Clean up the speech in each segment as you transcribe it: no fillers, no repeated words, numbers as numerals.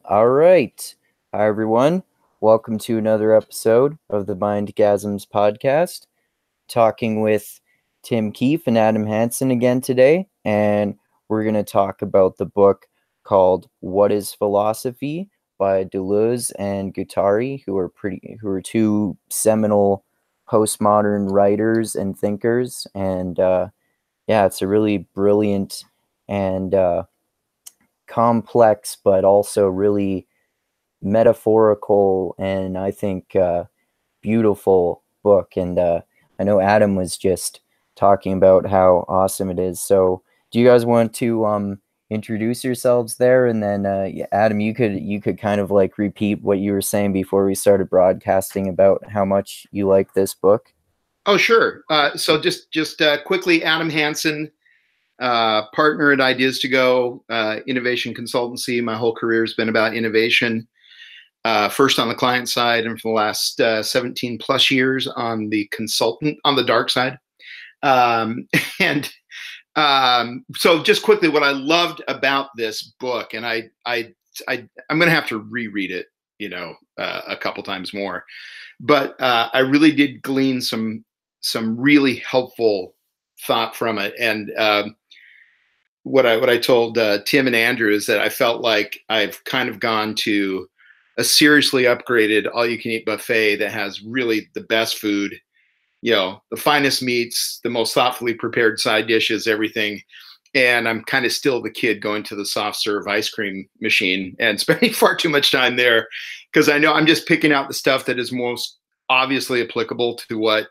All right. Hi, everyone. Welcome to another episode of the Mindgasms podcast. Talking with Tim Keefe and Adam Hansen again today. And we're going to talk about the book called What is Philosophy by Deleuze and Guattari, who are two seminal postmodern writers and thinkers. And it's a really brilliant and complex, but also really metaphorical and I think beautiful book. And I know Adam was just talking about how awesome it is. So do you guys want to introduce yourselves there? And then Adam, you could kind of like repeat what you were saying before we started broadcasting about how much you like this book. Oh, sure. So just quickly, Adam Hansen, partner at Ideas to Go, innovation consultancy. My whole career has been about innovation. First on the client side, and for the last 17 plus years on the consultant, on the dark side. So just quickly, what I loved about this book, and I'm going to have to reread it, a couple times more, but I really did glean some really helpful thought from it. And what I told Tim and Andrew is that I felt like I've kind of gone to a seriously upgraded all-you-can-eat buffet that has really the best food, the finest meats, the most thoughtfully prepared side dishes, everything. And I'm kind of still the kid going to the soft serve ice cream machine and spending far too much time there, because I know I'm just picking out the stuff that is most obviously applicable to what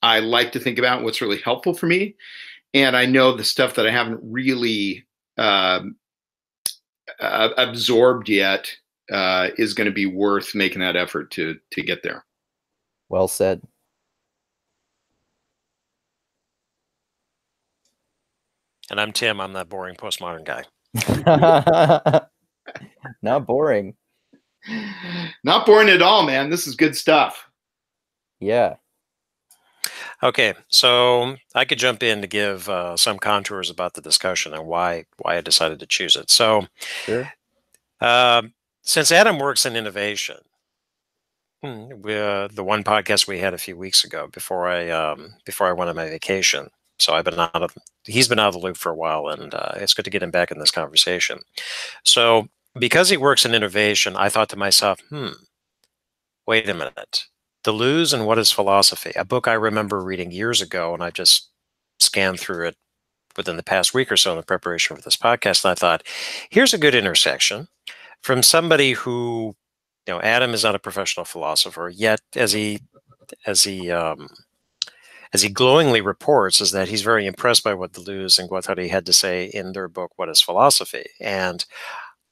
I like to think about, what's really helpful for me. And I know the stuff that I haven't really absorbed yet is going to be worth making that effort to get there. Well said. And I'm Tim. I'm that boring postmodern guy. Not boring. Not boring at all, man. This is good stuff. Yeah. Okay, so I could jump in to give some contours about the discussion and why I decided to choose it. So, sure. Since Adam works in innovation, the one podcast we had a few weeks ago before I went on my vacation, so he's been out of the loop for a while, and it's good to get him back in this conversation. So, because he works in innovation, I thought to myself, wait a minute. Deleuze and What is Philosophy, a book I remember reading years ago, and I just scanned through it within the past week or so in the preparation for this podcast, and I thought, here's a good intersection from somebody who, Adam is not a professional philosopher, yet as he glowingly reports, is that he's very impressed by what Deleuze and Guattari had to say in their book, What is Philosophy? And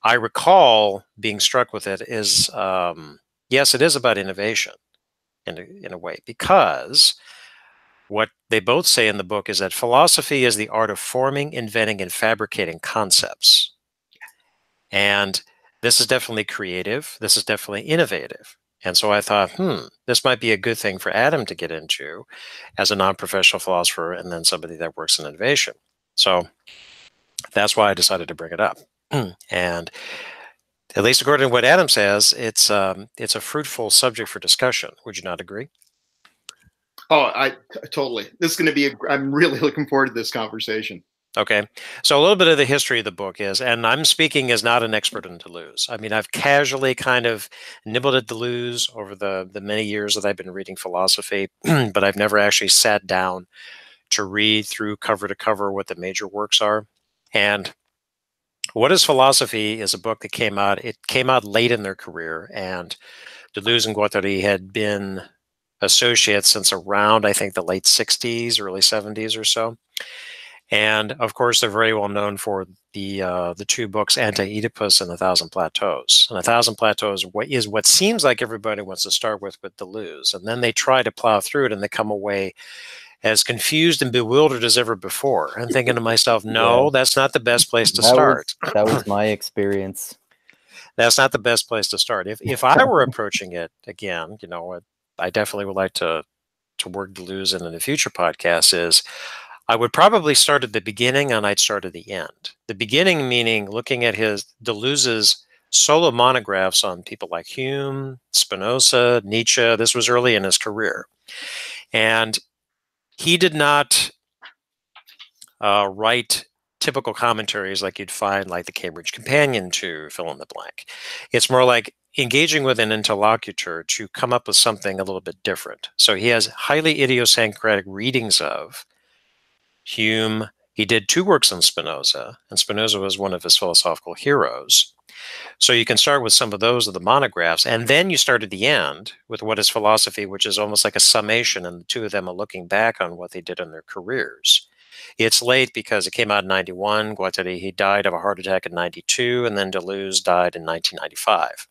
I recall being struck with it is, yes, it is about innovation in a way, because what they both say in the book is that philosophy is the art of forming, inventing, and fabricating concepts. And this is definitely creative. This is definitely innovative. And so I thought, this might be a good thing for Adam to get into as a non-professional philosopher and then somebody that works in innovation. So that's why I decided to bring it up. And at least according to what Adam says, it's a fruitful subject for discussion. Would you not agree? Oh, I totally. This is going to be I'm really looking forward to this conversation. Okay. So a little bit of the history of the book is, and I'm speaking as not an expert in Deleuze. I mean, I've casually kind of nibbled at Deleuze over the many years that I've been reading philosophy, but I've never actually sat down to read through cover to cover what the major works are. And What is Philosophy is a book that came out. It came out late in their career, and Deleuze and Guattari had been associates since around, I think, the late 60s, early 70s or so. And of course, they're very well known for the two books, Anti-Oedipus and A Thousand Plateaus. And A Thousand Plateaus is what seems like everybody wants to start with Deleuze. And then they try to plow through it, and they come away as confused and bewildered as ever before. And thinking to myself, no, that's not the best place to start. That was my experience. That's not the best place to start. If I were approaching it again, I definitely would like to work Deleuze in a future podcast, is I would probably start at the beginning and I'd start at the end. The beginning meaning looking at Deleuze's solo monographs on people like Hume, Spinoza, Nietzsche. This was early in his career. And he did not write typical commentaries like you'd find like the Cambridge Companion to fill in the blank. It's more like engaging with an interlocutor to come up with something a little bit different. So he has highly idiosyncratic readings of Hume. He did 2 works on Spinoza, and Spinoza was one of his philosophical heroes. So you can start with some of those of the monographs, and then you start at the end with what is philosophy, which is almost like a summation, and the 2 of them are looking back on what they did in their careers. It's late because it came out in 91. Guattari, he died of a heart attack in 92, and then Deleuze died in 1995.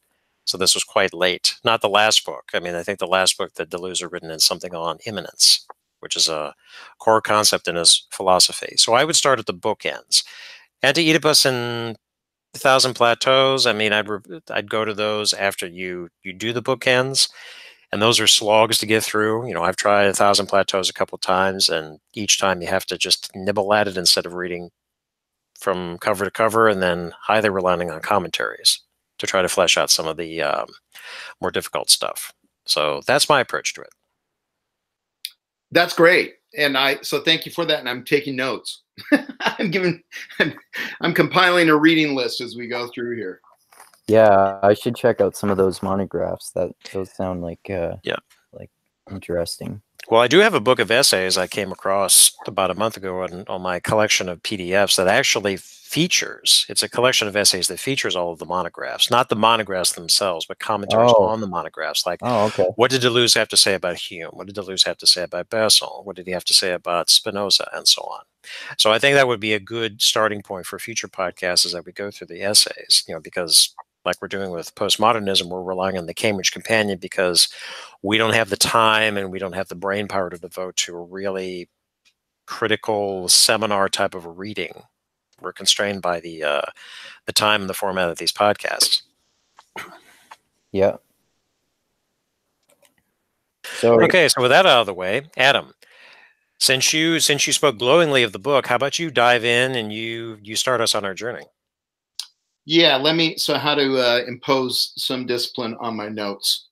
So this was quite late. Not the last book. I mean, I think the last book that Deleuze had written is something on immanence, which is a core concept in his philosophy. So I would start at the bookends. Anti-Oedipus and 1,000 Plateaus, I mean, I'd go to those after you do the bookends. And those are slogs to get through. You know, I've tried 1,000 Plateaus a couple of times, and each time you have to just nibble at it instead of reading from cover to cover, and then highly relying on commentaries to try to flesh out some of the more difficult stuff. So that's my approach to it. That's great. And so thank you for that. And I'm taking notes. I'm compiling a reading list as we go through here. Yeah, I should check out some of those monographs. Those sound like like interesting. Well, I do have a book of essays I came across about a month ago on my collection of PDFs that actually features. It's a collection of essays that features all of the monographs, not the monographs themselves, but commentaries on the monographs. Like, okay. What did Deleuze have to say about Hume? What did Deleuze have to say about Basel? What did he have to say about Spinoza, and so on? So I think that would be a good starting point for future podcasts as that we go through the essays, because like we're doing with postmodernism, we're relying on the Cambridge Companion because we don't have the time and we don't have the brain power to devote to a really critical seminar type of a reading. We're constrained by the time and the format of these podcasts. Yeah. So okay, so with that out of the way, Adam, since you spoke glowingly of the book, how about you dive in and you start us on our journey? Yeah, so how to impose some discipline on my notes.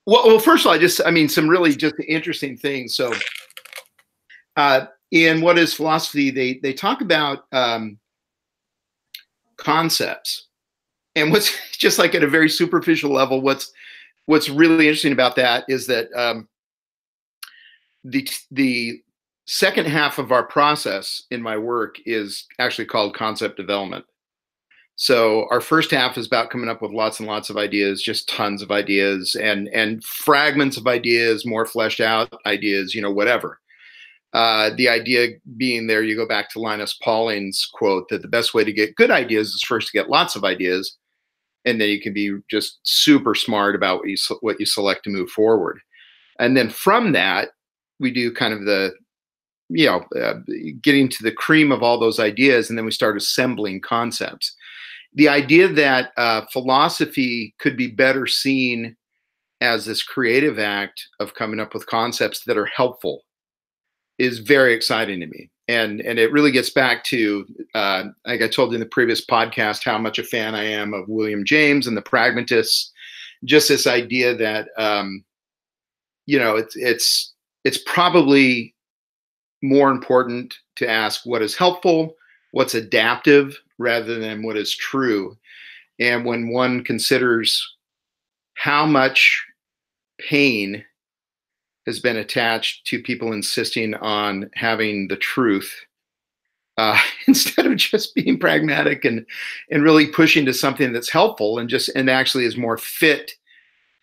Well, first of all, some really just interesting things. So in What is Philosophy, they talk about concepts. And what's just like at a very superficial level, what's really interesting about that is that the second half of our process in my work is actually called concept development. So our first half is about coming up with lots and lots of ideas, just tons of ideas and fragments of ideas, more fleshed out ideas, whatever. The idea being there, you go back to Linus Pauling's quote that the best way to get good ideas is first to get lots of ideas, and then you can be just super smart about what you select to move forward. And then from that, we do kind of the getting to the cream of all those ideas, and then we start assembling concepts. The idea that philosophy could be better seen as this creative act of coming up with concepts that are helpful is very exciting to me. And it really gets back to, like I told you in the previous podcast, how much a fan I am of William James and the pragmatists. Just this idea that, it's probably more important to ask what is helpful, what's adaptive, rather than what is true. And when one considers how much pain has been attached to people insisting on having the truth, instead of just being pragmatic and really pushing to something that's helpful and actually is more fit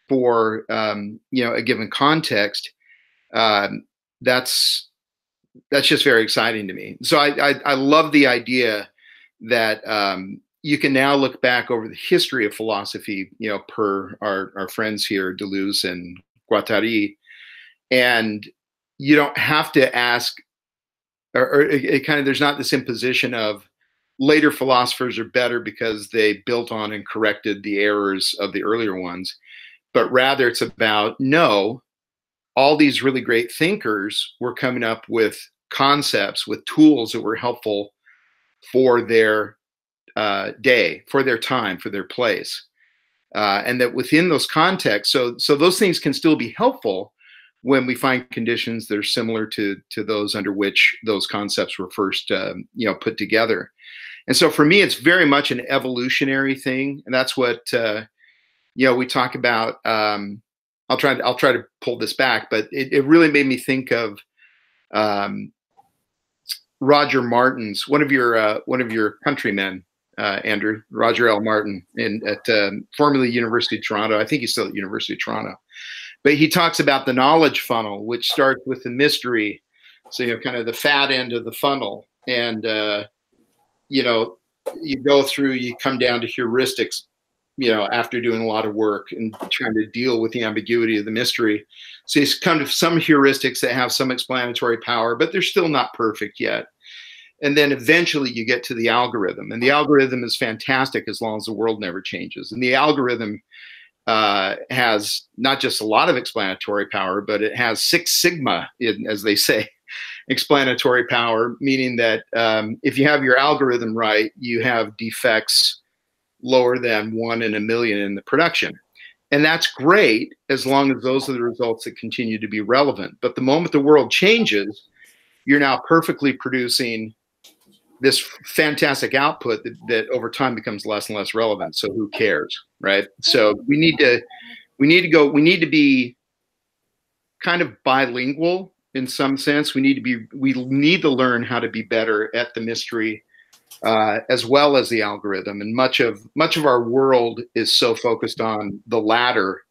for a given context, that's just very exciting to me. So I love the idea that you can now look back over the history of philosophy, per our friends here, Deleuze and Guattari, and you don't have to ask, or it kind of, there's not this imposition of later philosophers are better because they built on and corrected the errors of the earlier ones, but rather it's about, no, all these really great thinkers were coming up with concepts, with tools that were helpful for their day, for their time, for their place. And that within those contexts, so those things can still be helpful when we find conditions that are similar to those under which those concepts were first put together. And so for me, it's very much an evolutionary thing, and that's what we talk about. I'll try to pull this back, but it really made me think of Roger Martin's, one of your countrymen, Andrew, Roger L. Martin, at formerly University of Toronto. I think he's still at University of Toronto. But he talks about the knowledge funnel, which starts with the mystery. So, kind of the fat end of the funnel. And, you go through, you come down to heuristics, after doing a lot of work and trying to deal with the ambiguity of the mystery. So you come to some heuristics that have some explanatory power, but they're still not perfect yet. And then eventually you get to the algorithm. And the algorithm is fantastic as long as the world never changes. And the algorithm has not just a lot of explanatory power, but it has 6 sigma, as they say, explanatory power, meaning that if you have your algorithm right, you have defects lower than 1 in a million in the production. And that's great as long as those are the results that continue to be relevant. But the moment the world changes, you're now perfectly producing this fantastic output that over time becomes less and less relevant. So who cares, right? So we need to be kind of bilingual in some sense. We need to learn how to be better at the mystery as well as the algorithm. And much of our world is so focused on the latter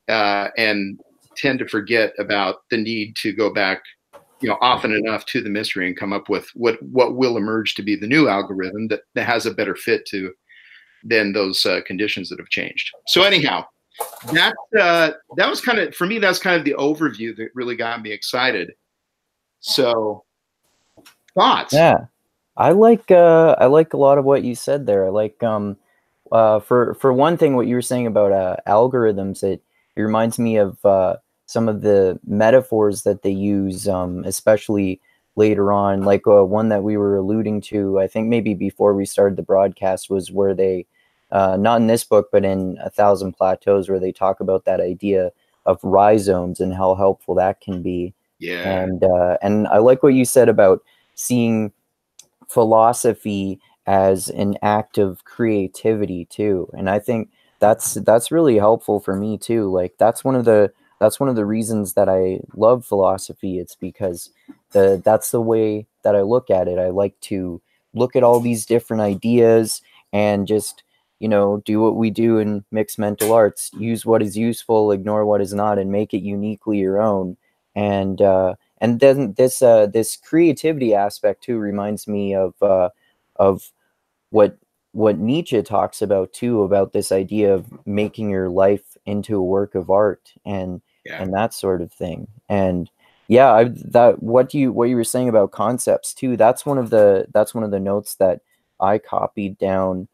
and tend to forget about the need to go back often enough to the mystery and come up with what will emerge to be the new algorithm that has a better fit to than those conditions that have changed. So anyhow, that was kind of, for me, that's kind of the overview that really got me excited. So thoughts? Yeah, I like a lot of what you said there. I like for one thing, what you were saying about algorithms, it reminds me of some of the metaphors that they use, especially later on, like one that we were alluding to, I think maybe before we started the broadcast, was where they, not in this book, but in 1,000 Plateaus, where they talk about that idea of rhizomes and how helpful that can be. Yeah. And I like what you said about seeing philosophy as an act of creativity too. And I think that's really helpful for me too. Like that's one of the reasons that I love philosophy. It's because that's the way that I look at it. I like to look at all these different ideas and just, do what we do in mixed mental arts, use what is useful, ignore what is not, and make it uniquely your own. And then this creativity aspect too reminds me of what Nietzsche talks about too, about this idea of making your life into a work of art and that sort of thing. And yeah, what you were saying about concepts too, that's one of the notes that I copied down,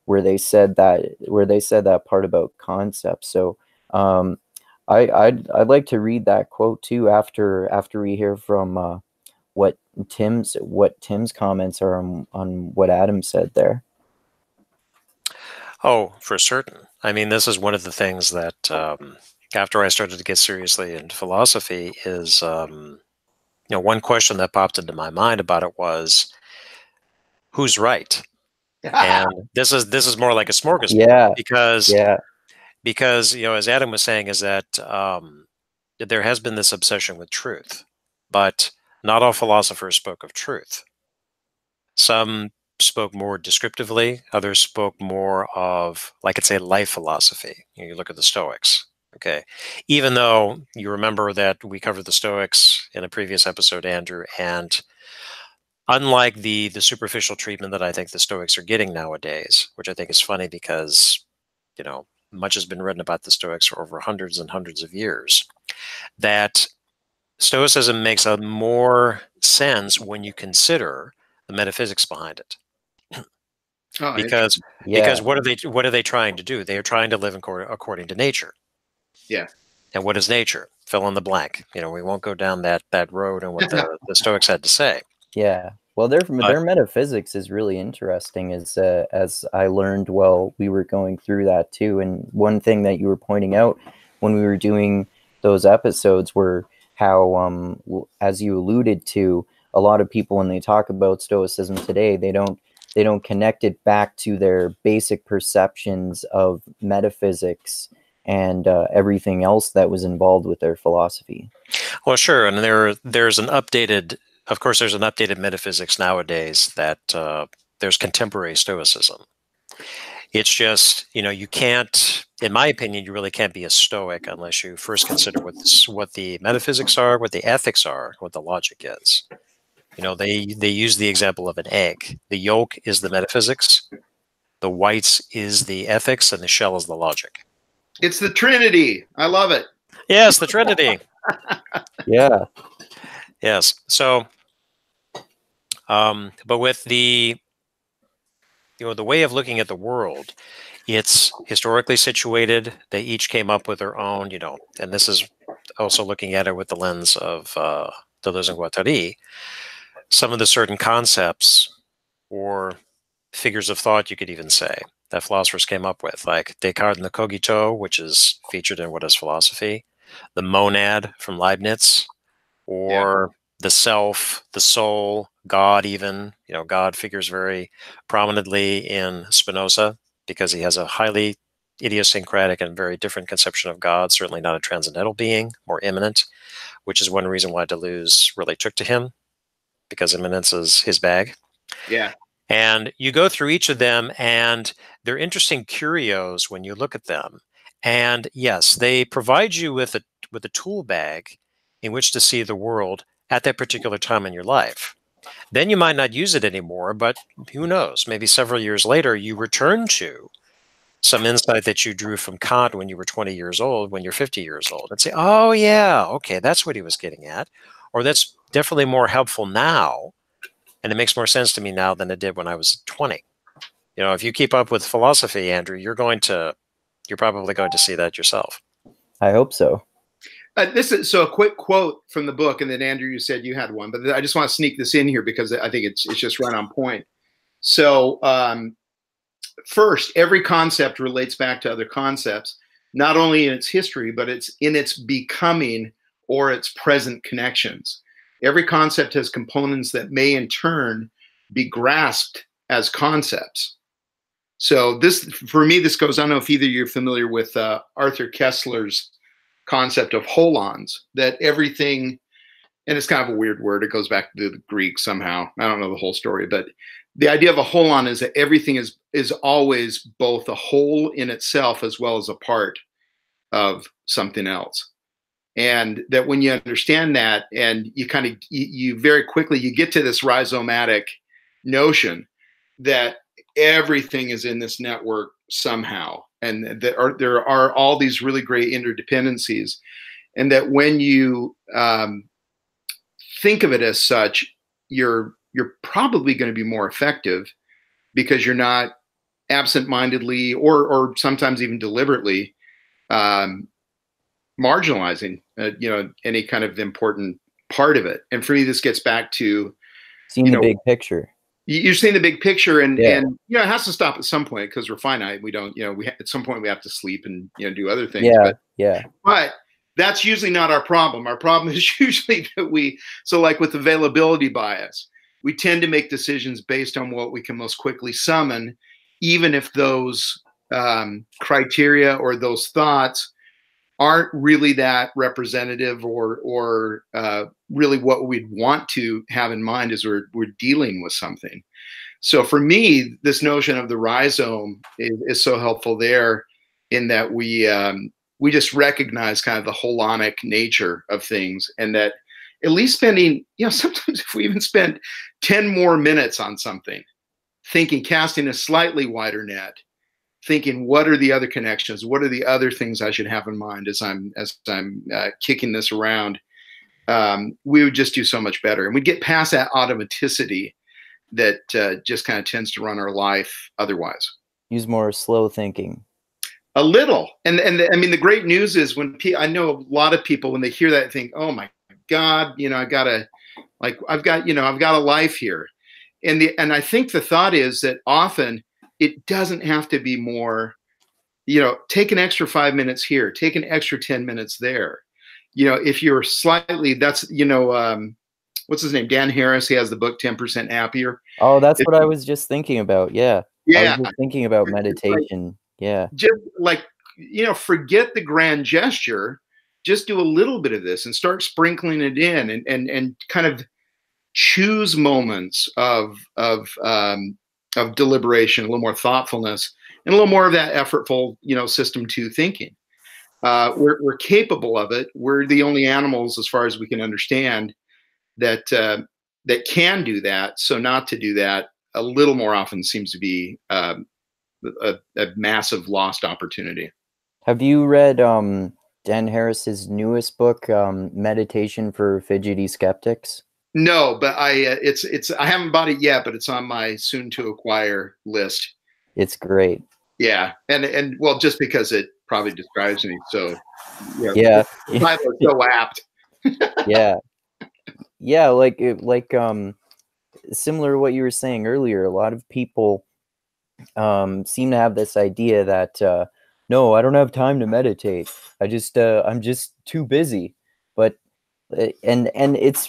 where they said that part about concepts. So I'd like to read that quote too after we hear from what Tim's comments are on what Adam said there. Oh, for certain. I mean, this is one of the things that after I started to get seriously into philosophy is, one question that popped into my mind about it was, who's right? And this is more like a smorgasbord, because as Adam was saying, is that there has been this obsession with truth, but not all philosophers spoke of truth. Some spoke more descriptively, others spoke more of, like I'd say, life philosophy. You look at the Stoics. Okay, even though you remember that we covered the Stoics in a previous episode, Andrew, and unlike the superficial treatment that I think the Stoics are getting nowadays, which I think is funny because, much has been written about the Stoics for over hundreds and hundreds of years, that Stoicism makes a more sense when you consider the metaphysics behind it. Because what are they trying to do? They are trying to live according to nature. Yeah. And what is nature? fill in the blank. We won't go down that road and what the Stoics had to say. Yeah. Well, their metaphysics is really interesting, as I learned while we were going through that too. And one thing that you were pointing out when we were doing those episodes were how, as you alluded to, a lot of people when they talk about Stoicism today, they don't connect it back to their basic perceptions of metaphysics and everything else that was involved with their philosophy. Well, sure, and there's an updated. Of course, there's an updated metaphysics nowadays that there's contemporary Stoicism. It's just, you can't, in my opinion, you really can't be a Stoic unless you first consider what the metaphysics are, what the ethics are, what the logic is. They use the example of an egg. The yolk is the metaphysics, the whites is the ethics, and the shell is the logic. It's the Trinity. I love it. Yes, the Trinity. Yeah. Yes. So, but with the way of looking at the world, it's historically situated. They each came up with their own, and this is also looking at it with the lens of Deleuze and Guattari. Some of the certain concepts or figures of thought, you could even say, that philosophers came up with, like Descartes and the cogito, which is featured in What is Philosophy, the monad from Leibniz, or the self, the soul, God even. God figures very prominently in Spinoza because he has a highly idiosyncratic and very different conception of God, certainly not a transcendental being, more immanent, which is one reason why Deleuze really took to him, because immanence is his bag. Yeah. And you go through each of them, and they're interesting curios when you look at them. And yes, they provide you with a tool bag in which to see the world at that particular time in your life. Then you might not use it anymore, but who knows? Maybe several years later, you return to some insight that you drew from Kant when you were 20 years old, when you're 50 years old, and say, oh, yeah, okay, that's what he was getting at. Or that's definitely more helpful now. And it makes more sense to me now than it did when I was 20. If you keep up with philosophy, Andrew, you're probably going to see that yourself. I hope so. This is a quick quote from the book, and then Andrew, you said you had one, but I just want to sneak this in here because I think it's just right on point. So first, every concept relates back to other concepts, not only in its history, but it's in its becoming or its present connections. Every concept has components that may in turn be grasped as concepts. So this, for me, this goes, I don't know if either you're familiar with Arthur Koestler's concept of holons, that everything, and it's kind of a weird word, it goes back to the Greek somehow. I don't know the whole story, but the idea of a holon is that everything is always both a whole in itself as well as a part of something else. And that when you understand that, and you very quickly, you get to this rhizomatic notion that everything is in this network somehow, and there are all these really great interdependencies, and that when you think of it as such, you're probably going to be more effective because you're not absent-mindedly or sometimes even deliberately marginalizing any kind of important part of it. And for me, this gets back to seeing the big picture. You're seeing the big picture, and it has to stop at some point because we're finite. We don't, at some point we have to sleep and do other things. But that's usually not our problem. Our problem is usually that so like with availability bias, we tend to make decisions based on what we can most quickly summon, even if those criteria or those thoughts aren't really that representative or really what we'd want to have in mind as we're dealing with something. So for me, this notion of the rhizome is so helpful there, in that we just recognize kind of the holonic nature of things, and that at least spending, sometimes if we even spend 10 more minutes on something, thinking, casting a slightly wider net, thinking, what are the other connections? What are the other things I should have in mind as I'm kicking this around? We would just do so much better, and we'd get past that automaticity that just kind of tends to run our life otherwise. Use more slow thinking. A little. I mean, the great news is I know a lot of people, when they hear that, think, oh my God, I've got a life here. And I think the thought is that often it doesn't have to be more, take an extra 5 minutes here, take an extra 10 minutes there. If you're slightly, what's his name? Dan Harris. He has the book 10% Happier. Oh, that's what I was just thinking about. Yeah. I was Yeah. just thinking about meditation. Yeah. Just forget the grand gesture. Just do a little bit of this and start sprinkling it in, and kind of choose moments of deliberation, a little more thoughtfulness, and a little more of that effortful, system two thinking. We're capable of it. We're the only animals, as far as we can understand, that can do that. So not to do that a little more often seems to be a massive lost opportunity. Have you read Dan Harris's newest book, Meditation for Fidgety Skeptics? No, but I haven't bought it yet, but it's on my soon to acquire list. It's great. Yeah, and well, just because it probably describes me, so yeah, the title is so apt. yeah, like similar to what you were saying earlier. A lot of people seem to have this idea that no, I don't have time to meditate. I'm just too busy. But and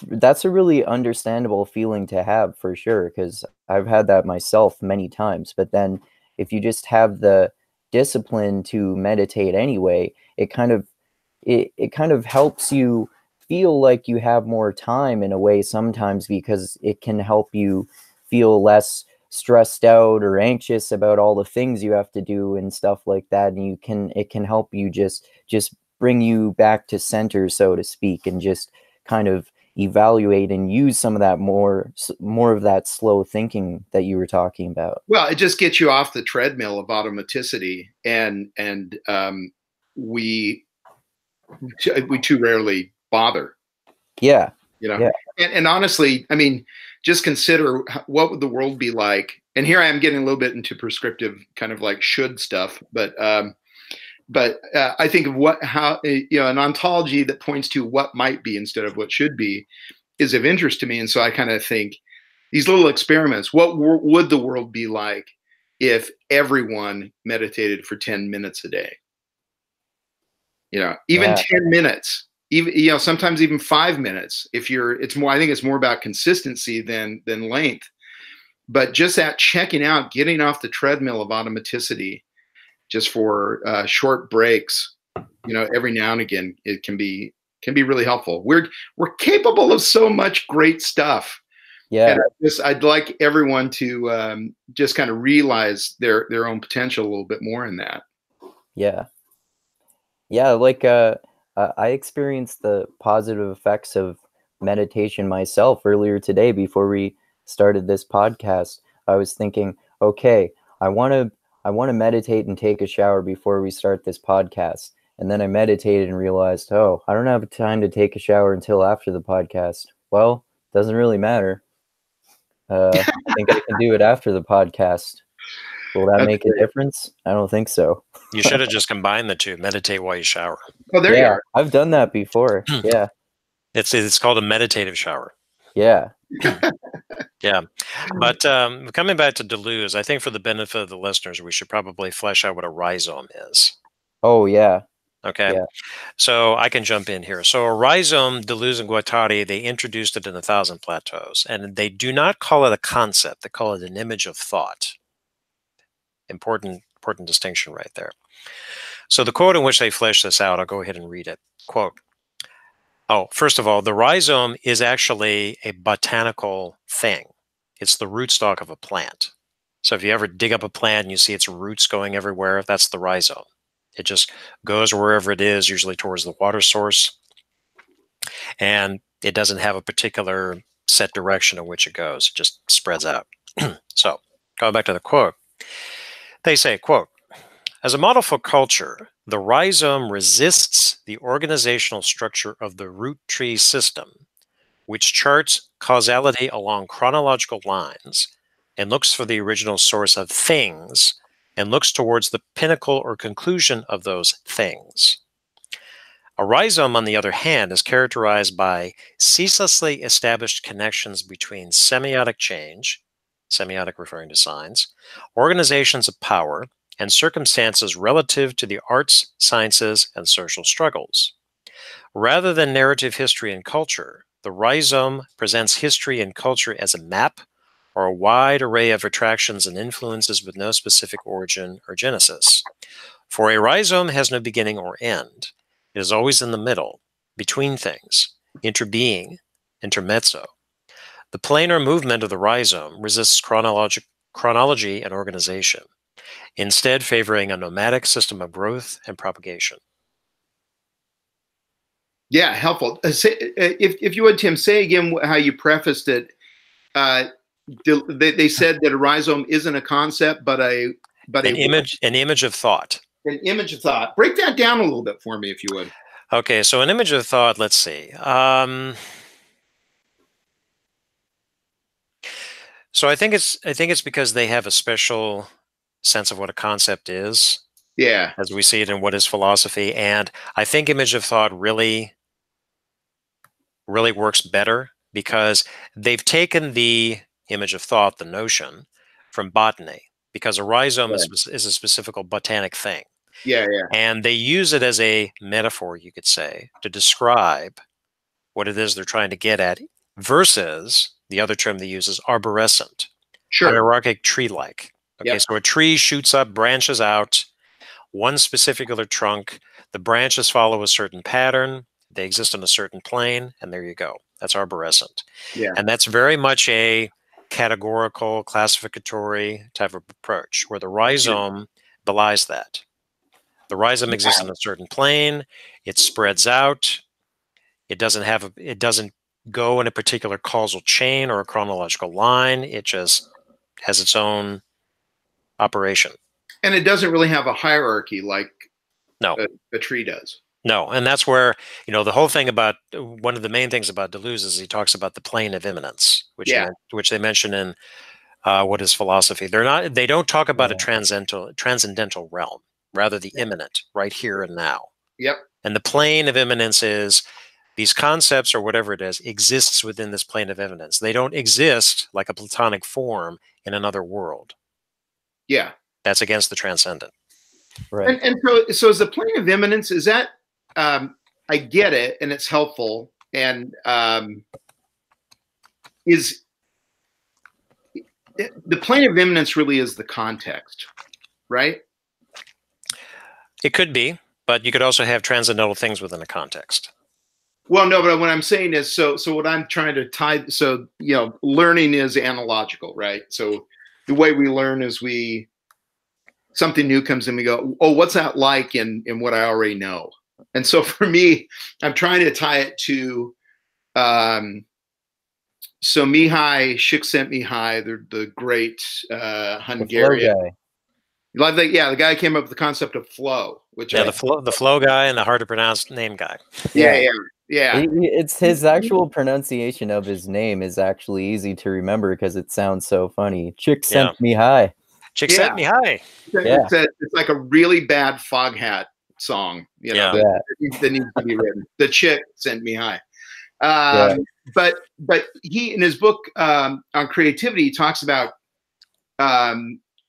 that's a really understandable feeling to have, for sure, because I've had that myself many times. But then if you just have the discipline to meditate anyway, it kind of helps you feel like you have more time in a way sometimes, because it can help you feel less stressed out or anxious about all the things you have to do and stuff like that. And it can help you just bring you back to center, so to speak, and just kind of evaluate and use some of that more of that slow thinking that you were talking about. Well, it just gets you off the treadmill of automaticity, and we too rarely bother. Yeah. And honestly, I mean, just consider what would the world be like. And here I am getting a little bit into prescriptive kind of like should stuff, but I think of an ontology that points to what might be instead of what should be is of interest to me. And so I kind of think these little experiments, what would the world be like if everyone meditated for 10 minutes a day? Even 10 minutes, even, sometimes even 5 minutes. I think it's more about consistency than length, but just that checking out, getting off the treadmill of automaticity, just for short breaks, every now and again, it can be really helpful. We're capable of so much great stuff. Yeah. And I'd like everyone to just kind of realize their own potential a little bit more in that. Yeah. Yeah. Like I experienced the positive effects of meditation myself earlier today. Before we started this podcast, I was thinking, okay, I want to meditate and take a shower before we start this podcast. And then I meditated and realized, oh, I don't have time to take a shower until after the podcast. Well, doesn't really matter. I think I can do it after the podcast. Will that make a difference? I don't think so. You should have just combined the two. Meditate while you shower. Oh, there you are. I've done that before. Yeah. It's called a meditative shower. Yeah. Yeah. But coming back to Deleuze, I think for the benefit of the listeners, we should probably flesh out what a rhizome is. Oh, yeah. Okay. Yeah. So I can jump in here. So a rhizome, Deleuze and Guattari, they introduced it in 1,000 Plateaus, and they do not call it a concept. They call it an image of thought. Important distinction right there. So the quote in which they flesh this out, I'll go ahead and read it. Quote, first of all, the rhizome is actually a botanical thing. It's the rootstock of a plant. So if you ever dig up a plant and you see its roots going everywhere, that's the rhizome. It just goes wherever it is, usually towards the water source. And it doesn't have a particular set direction in which it goes. It just spreads out. So going back to the quote, they say, quote, as a model for culture, the rhizome resists the organizational structure of the root tree system, which charts causality along chronological lines and looks for the original source of things and looks towards the pinnacle or conclusion of those things. A rhizome, on the other hand, is characterized by ceaselessly established connections between semiotic change, semiotic referring to signs, organizations of power, and circumstances relative to the arts, sciences, and social struggles. Rather than narrative history and culture, the rhizome presents history and culture as a map or a wide array of attractions and influences with no specific origin or genesis. For a rhizome has no beginning or end. It is always in the middle, between things, interbeing, intermezzo. The planar movement of the rhizome resists chronology and organization, instead favoring a nomadic system of growth and propagation. Yeah, helpful. If you would, Tim, say again how you prefaced it. They said that a rhizome isn't a concept, but an image of thought. An image of thought. Break that down a little bit for me, if you would. Okay, so an image of thought. Let's see. So I think it's because they have a special sense of what a concept is. Yeah. As we see it in what is philosophy, and I think image of thought really works better because they've taken the image of thought, the notion, from botany, because a rhizome is a specific botanic thing. Yeah, yeah. And they use it as a metaphor, you could say, to describe what it is they're trying to get at, versus the other term they use is arborescent, hierarchic tree-like. Okay, so a tree shoots up, branches out, one specific trunk, the branches follow a certain pattern, they exist on a certain plane, and there you go. That's arborescent. Yeah. And that's very much a categorical, classificatory type of approach, where the rhizome belies that. The rhizome exists on a certain plane, it spreads out, it doesn't go in a particular causal chain or a chronological line, it just has its own operation. And it doesn't really have a hierarchy like no. a tree does. No, and that's where, the whole thing about, one of the main things about Deleuze is he talks about the plane of immanence, which they mention in What is Philosophy. They don't talk about a transcendental realm, rather the immanent, right here and now. Yep. And the plane of immanence is these concepts or whatever it is exists within this plane of immanence. They don't exist like a Platonic form in another world. Yeah. That's against the transcendent. Right. And so is the plane of immanence, is that, I get it, and it's helpful, and is the plane of immanence really is the context, right? It could be, but you could also have transcendental things within a context. Well, no, but what I'm saying is, so what I'm trying to tie, learning is analogical, right? So the way we learn is something new comes in, we go, oh, what's that like in what I already know? And so for me, I'm trying to tie it to, so Mihai Csikszentmihalyi, the great Hungarian. The guy came up with the concept of flow, which the flow guy and the hard to pronounce name guy. Yeah. It's his actual pronunciation of his name is actually easy to remember because it sounds so funny. Csikszentmihalyi. Csikszentmihalyi. Yeah. It's like a really bad Foghat song, that needs to be written. The chick sent me high. But he, in his book on creativity, he talks about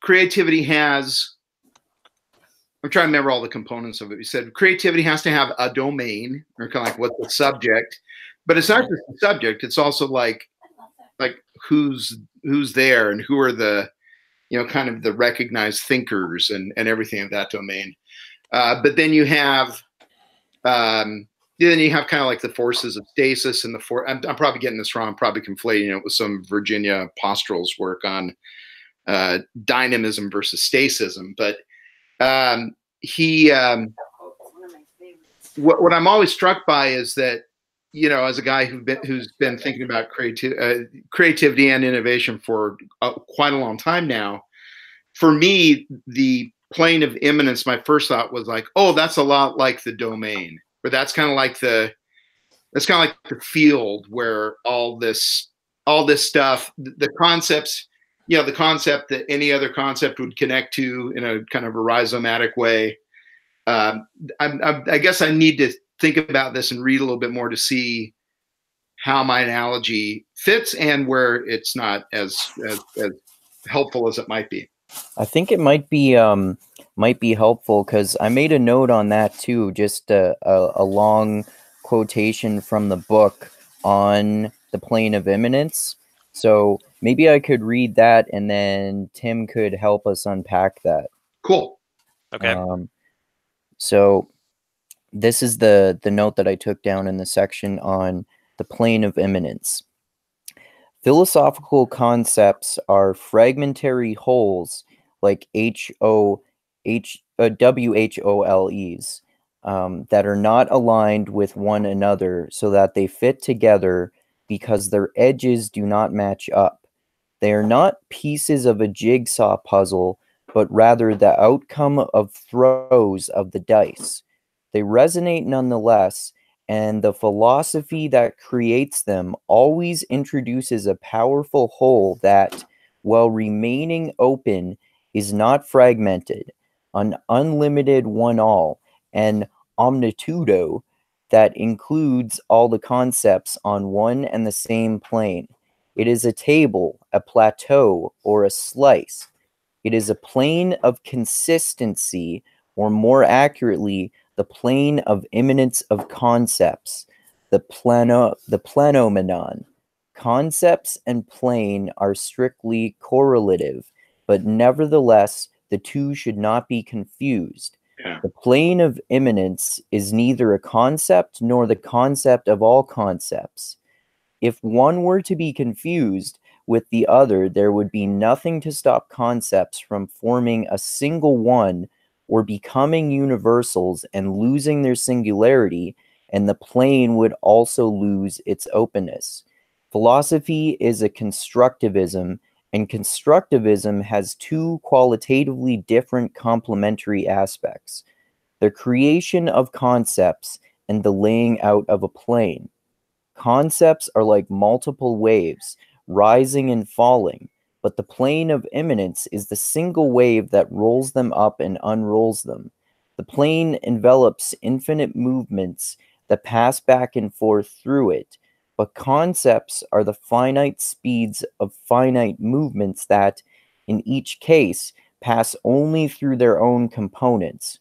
creativity has, I'm trying to remember all the components of it. He said creativity has to have a domain, or kind of like what's the subject, but it's not just the subject. It's also like who's there and who are the, kind of the recognized thinkers and everything of that domain. But then you have kind of like the forces of stasis and I'm probably getting this wrong. I'm probably conflating it with some Virginia Postrel's work on dynamism versus stacism. But what I'm always struck by is that, as a guy who's been thinking about creativity and innovation for quite a long time now, for me, the plane of immanence, my first thought was like, oh, that's a lot like the domain, or that's kind of like the field where all this stuff, the concepts, the concept that any other concept would connect to in a kind of a rhizomatic way. I guess I need to think about this and read a little bit more to see how my analogy fits and where it's not as helpful as it might be. I think it might be helpful because I made a note on that too, just a long quotation from the book on the plane of immanence. So maybe I could read that and then Tim could help us unpack that. Cool. Okay. So this is the note that I took down in the section on the plane of immanence. Philosophical concepts are fragmentary wholes like WHOLEs that are not aligned with one another so that they fit together because their edges do not match up. They are not pieces of a jigsaw puzzle, but rather the outcome of throws of the dice. They resonate nonetheless, and the philosophy that creates them always introduces a powerful whole that, while remaining open, is not fragmented, an unlimited one-all, an omnitudo that includes all the concepts on one and the same plane. It is a table, a plateau, or a slice. It is a plane of consistency, or more accurately, the plane of immanence of concepts, the planomenon. Concepts and plane are strictly correlative, but nevertheless, the two should not be confused. Yeah. The plane of immanence is neither a concept nor the concept of all concepts. If one were to be confused with the other, there would be nothing to stop concepts from forming a single one or becoming universals and losing their singularity, and the plane would also lose its openness. Philosophy is a constructivism, and constructivism has two qualitatively different complementary aspects: the creation of concepts and the laying out of a plane. Concepts are like multiple waves, rising and falling, but the plane of immanence is the single wave that rolls them up and unrolls them. The plane envelops infinite movements that pass back and forth through it, but concepts are the finite speeds of finite movements that, in each case, pass only through their own components.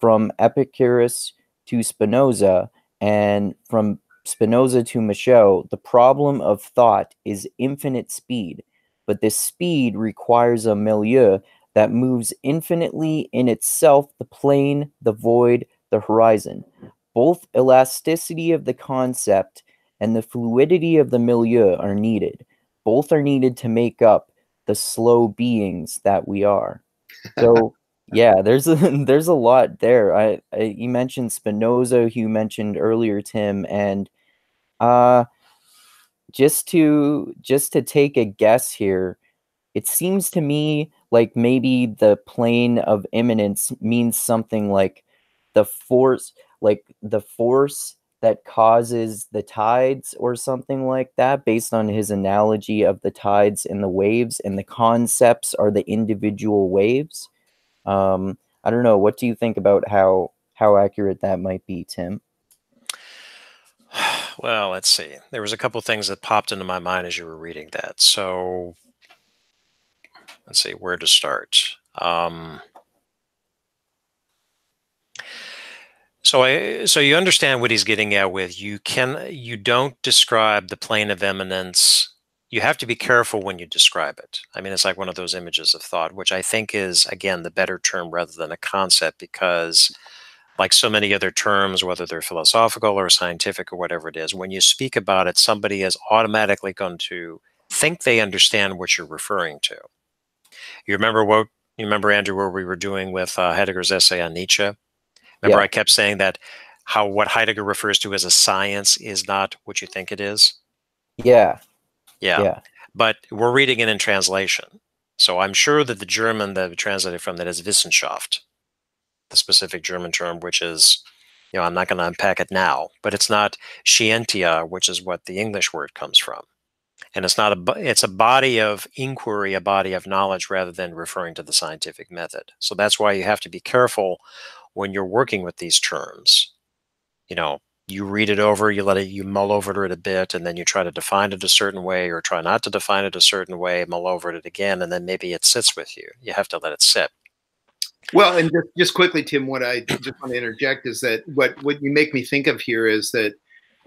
From Epicurus to Spinoza, and from Spinoza to Michaux, the problem of thought is infinite speed, but this speed requires a milieu that moves infinitely in itself: the plane, the void, the horizon. Both elasticity of the concept and the fluidity of the milieu are needed. Both are needed to make up the slow beings that we are. So yeah, there's there's a lot there. You mentioned Spinoza, you mentioned earlier, Tim, and uh just to take a guess here, it seems to me like maybe the plane of immanence means something like the force that causes the tides or something like that, based on his analogy of the tides and the waves, and the concepts are the individual waves. I don't know. What do you think about how accurate that might be, Tim? Well, let's see. There was a couple things that popped into my mind as you were reading that. So let's see where to start. So you understand what he's getting at with you don't describe the plane of eminence. You have to be careful when you describe it. I mean, it's like one of those images of thought, which I think is, again, the better term rather than a concept, because like so many other terms, whether they're philosophical or scientific or whatever it is, when you speak about it, somebody is automatically going to think they understand what you're referring to. You remember, Andrew, where we were doing with Heidegger's essay on Nietzsche? Remember, Yeah. I kept saying that what Heidegger refers to as a science is not what you think it is. Yeah. Yeah. Yeah. But we're reading it in translation. So I'm sure that the German that we translated from that is Wissenschaft, the specific German term, which is, I'm not going to unpack it now, but it's not scientia, which is what the English word comes from. And it's a body of inquiry, a body of knowledge, rather than referring to the scientific method. So that's why you have to be careful when you're working with these terms. You read it over, you mull over it a bit, and then you try to define it a certain way, or try not to define it a certain way, mull over it again, and then maybe it sits with you. You have to let it sit. Well, and just quickly, Tim, what I just want to interject is that what you make me think of here is that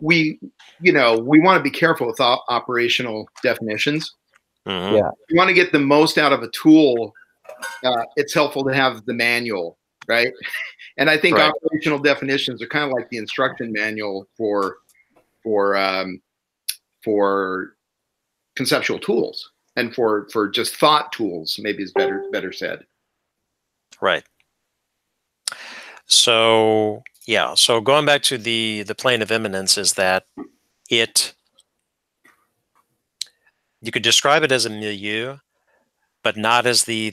we want to be careful with operational definitions. Mm-hmm. Yeah. You want to get the most out of a tool. It's helpful to have the manual, right? And I think operational definitions are kind of like the instruction manual for conceptual tools, and for just thought tools, maybe is better said. Right. So yeah. So going back to the plane of immanence, is that you could describe it as a milieu, but not as the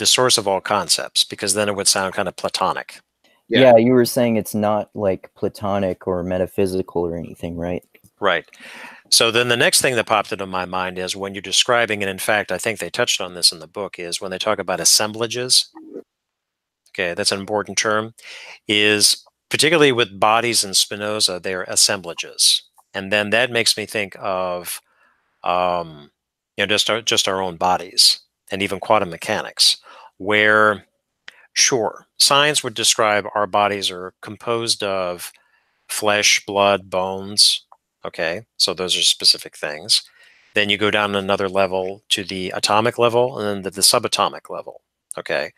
source of all concepts, because then it would sound kind of Platonic. Yeah, you were saying it's not like Platonic or metaphysical or anything, right? Right. So then the next thing that popped into my mind is when you're describing, and in fact, I think they touched on this in the book, is when they talk about assemblages. Okay, that's an important term. Is particularly with bodies in Spinoza, they're assemblages, and then that makes me think of, just our own bodies, and even quantum mechanics, where, sure, science would describe our bodies are composed of flesh, blood, bones. Okay, so those are specific things. Then you go down another level to the atomic level, and then the subatomic level. Okay,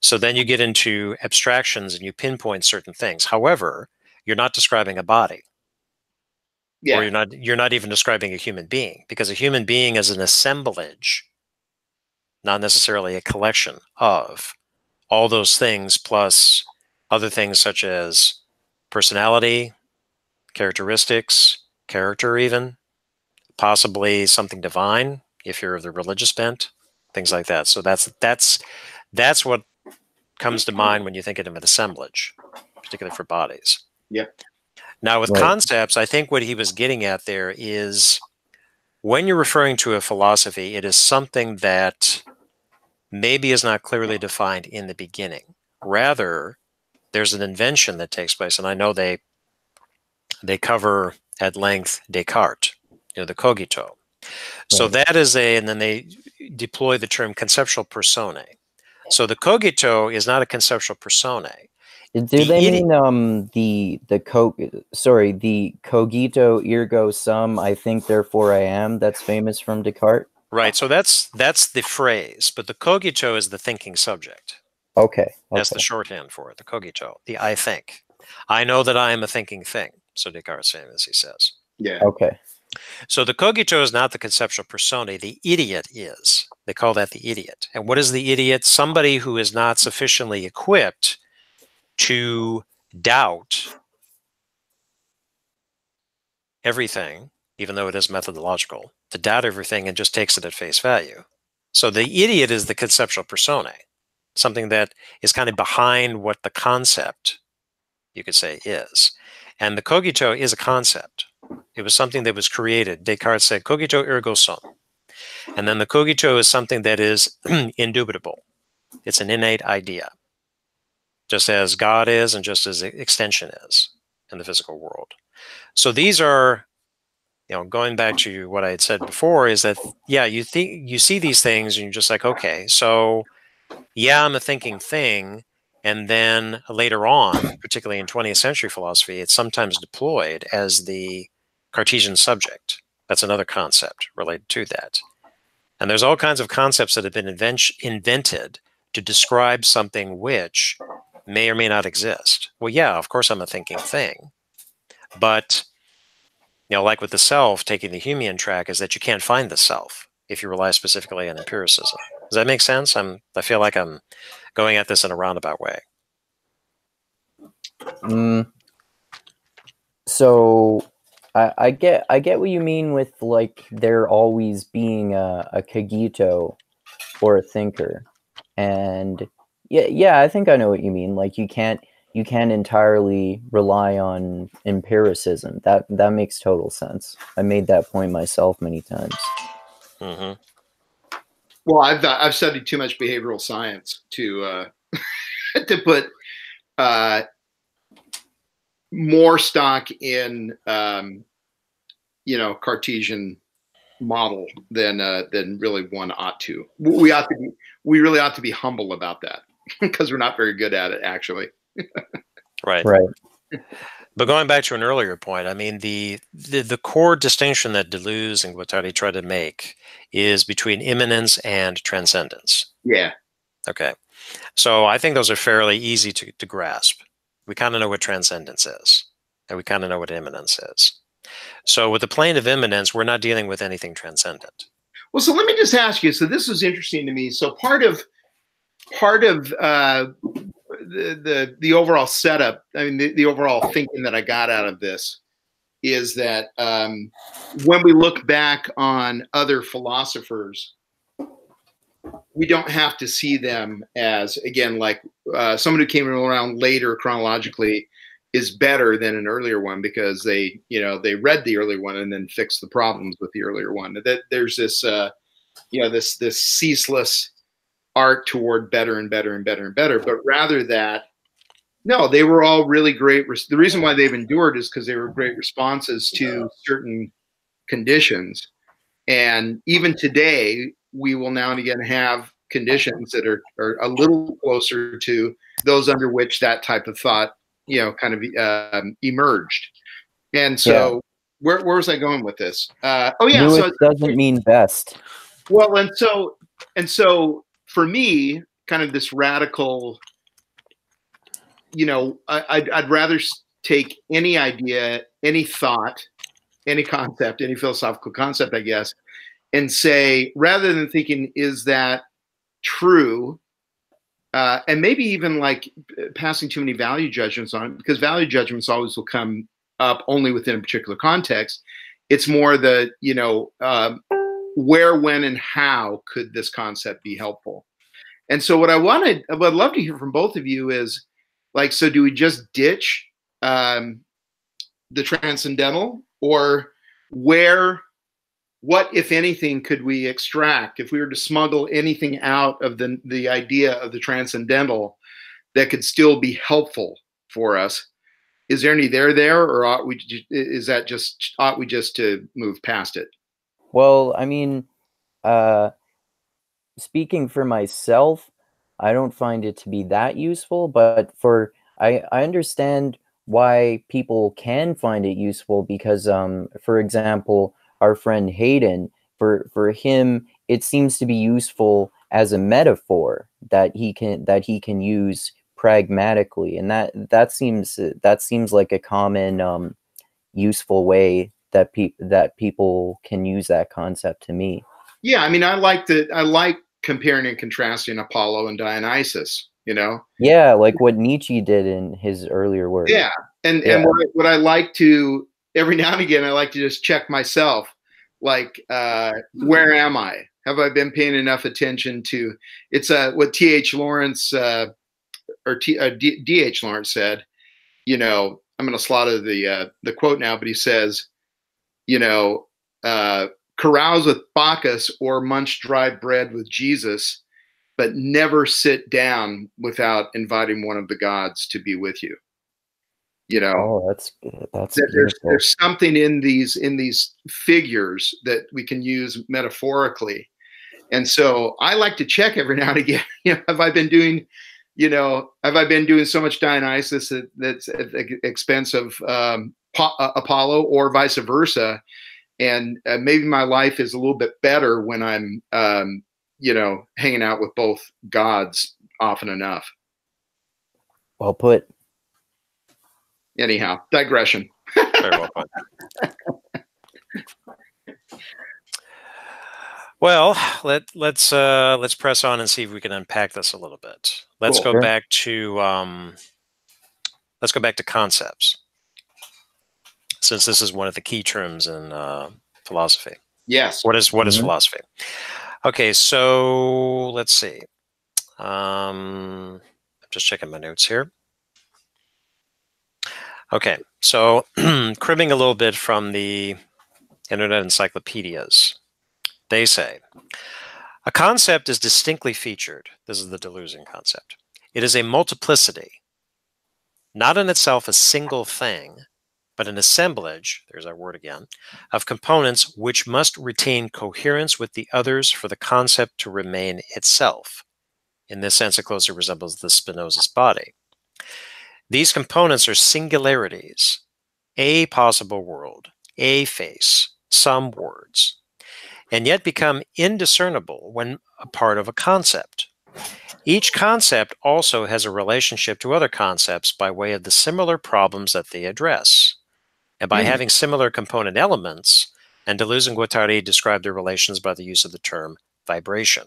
so then you get into abstractions and you pinpoint certain things. However, you're not describing a body, or you're not even describing a human being, because a human being is an assemblage, not necessarily a collection of all those things, plus other things such as personality, characteristics, character, even possibly something divine if you're of the religious bent, things like that. So that's what comes to mind when you think of an assemblage, particularly for bodies. Yep. Now with concepts, I think what he was getting at there is, when you're referring to a philosophy, it is something that maybe is not clearly defined in the beginning. Rather, there's an invention that takes place, and I know they cover at length Descartes, the cogito. So that is and then they deploy the term conceptual personae. So the cogito is not a conceptual personae. Do they mean the cogito ergo sum, I think therefore I am, that's famous from Descartes? Right, so that's the phrase, but the cogito is the thinking subject. Okay. That's the shorthand for it, the cogito, the I think. I know that I am a thinking thing, so Descartes saying this, he says. Yeah. Okay. So the cogito is not the conceptual personae, the idiot is. They call that the idiot. And what is the idiot? Somebody who is not sufficiently equipped to doubt everything, even though it is methodological, to doubt everything and just takes it at face value. So the idiot is the conceptual personae, something that is kind of behind what the concept, you could say, is. And the cogito is a concept. It was something that was created. Descartes said, cogito ergo sum. And then the cogito is something that is indubitable. It's an innate idea, just as God is and just as extension is in the physical world. So these are, going back to what I had said before, is that, you see these things and you're just like, okay, so I'm a thinking thing. And then later on, particularly in 20th century philosophy, it's sometimes deployed as the Cartesian subject. That's another concept related to that. And there's all kinds of concepts that have been invented to describe something which may or may not exist. Well, yeah, of course I'm a thinking thing. But, like with the self, taking the Humean track, is that you can't find the self if you rely specifically on empiricism. Does that make sense? I feel like I'm going at this in a roundabout way. So I get what you mean with like there always being a cogito or a thinker, and yeah, I think I know what you mean. Like you can't you can't entirely rely on empiricism. That makes total sense. I made that point myself many times. Mm-hmm. Well, I've studied too much behavioral science to to put more stock in Cartesian model than really one ought to. We really ought to be humble about that because we're not very good at it, actually. Right. But going back to an earlier point, I mean, the core distinction that Deleuze and Guattari try to make is between immanence and transcendence. Yeah. Okay. So I think those are fairly easy to grasp. We kind of know what transcendence is, and we kind of know what immanence is. So with the plane of immanence, we're not dealing with anything transcendent. Well, so let me just ask you. So this is interesting to me. So part of the overall setup, I mean, the overall thinking that I got out of this is that when we look back on other philosophers, we don't have to see them as, again, like someone who came around later chronologically is better than an earlier one because they read the earlier one and then fixed the problems with the earlier one. That there's this this ceaseless arc toward better and better and better and better, but rather that no, they were all really great. The reason why they've endured is because they were great responses to certain conditions. And even today, we will now and again have conditions that are a little closer to those under which that type of thought, kind of emerged. And so, where was I going with this? Newest doesn't mean best. Well, and so for me, kind of this radical, I'd rather take any idea, any thought, any concept, any philosophical concept, I guess, and say, rather than thinking, is that true? And maybe even like passing too many value judgments on it, because value judgments always will come up only within a particular context. It's more the, where, when, and how could this concept be helpful? And so what I'd love to hear from both of you is, like, so do we just ditch the transcendental, or what, if anything, could we extract if we were to smuggle anything out of the idea of the transcendental that could still be helpful for us? Is there any there, or ought we just to move past it? Well, I mean, speaking for myself, I don't find it to be that useful, but I understand why people can find it useful because, for example, our friend Hayden, for him, it seems to be useful as a metaphor that he can use pragmatically, and that seems like a common useful way that people can use that concept to me. Yeah, I mean, I like comparing and contrasting Apollo and Dionysus, Yeah, like what Nietzsche did in his earlier work. Yeah, and what I like to, every now and again, I like to just check myself, like, where am I? Have I been paying enough attention to? It's what T.H. Lawrence D.H. Lawrence said. I'm going to slaughter the quote now, but he says, carouse with Bacchus or munch dry bread with Jesus, but never sit down without inviting one of the gods to be with you. Oh, that's there's something in these figures that we can use metaphorically, and so I like to check every now and again. Have I been doing so much Dionysus that's at the expense of Apollo, or vice versa? And maybe my life is a little bit better when I'm, hanging out with both gods often enough. Well put. Anyhow, digression. Very well put. Well, let's press on and see if we can unpack this a little bit. Let's go back to concepts, since this is one of the key terms in philosophy. Yes. What is philosophy? Okay, so let's see. I'm just checking my notes here. Okay, so cribbing a little bit from the Internet encyclopedias, they say, a concept is distinctly featured. This is the Deleuzian concept. It is a multiplicity, not in itself a single thing, but an assemblage, there's our word again, of components which must retain coherence with the others for the concept to remain itself. In this sense, it closely resembles the Spinoza's body. These components are singularities, a possible world, a face, some words, and yet become indiscernible when a part of a concept. Each concept also has a relationship to other concepts by way of the similar problems that they address, and by having similar component elements, and Deleuze and Guattari describe their relations by the use of the term vibration.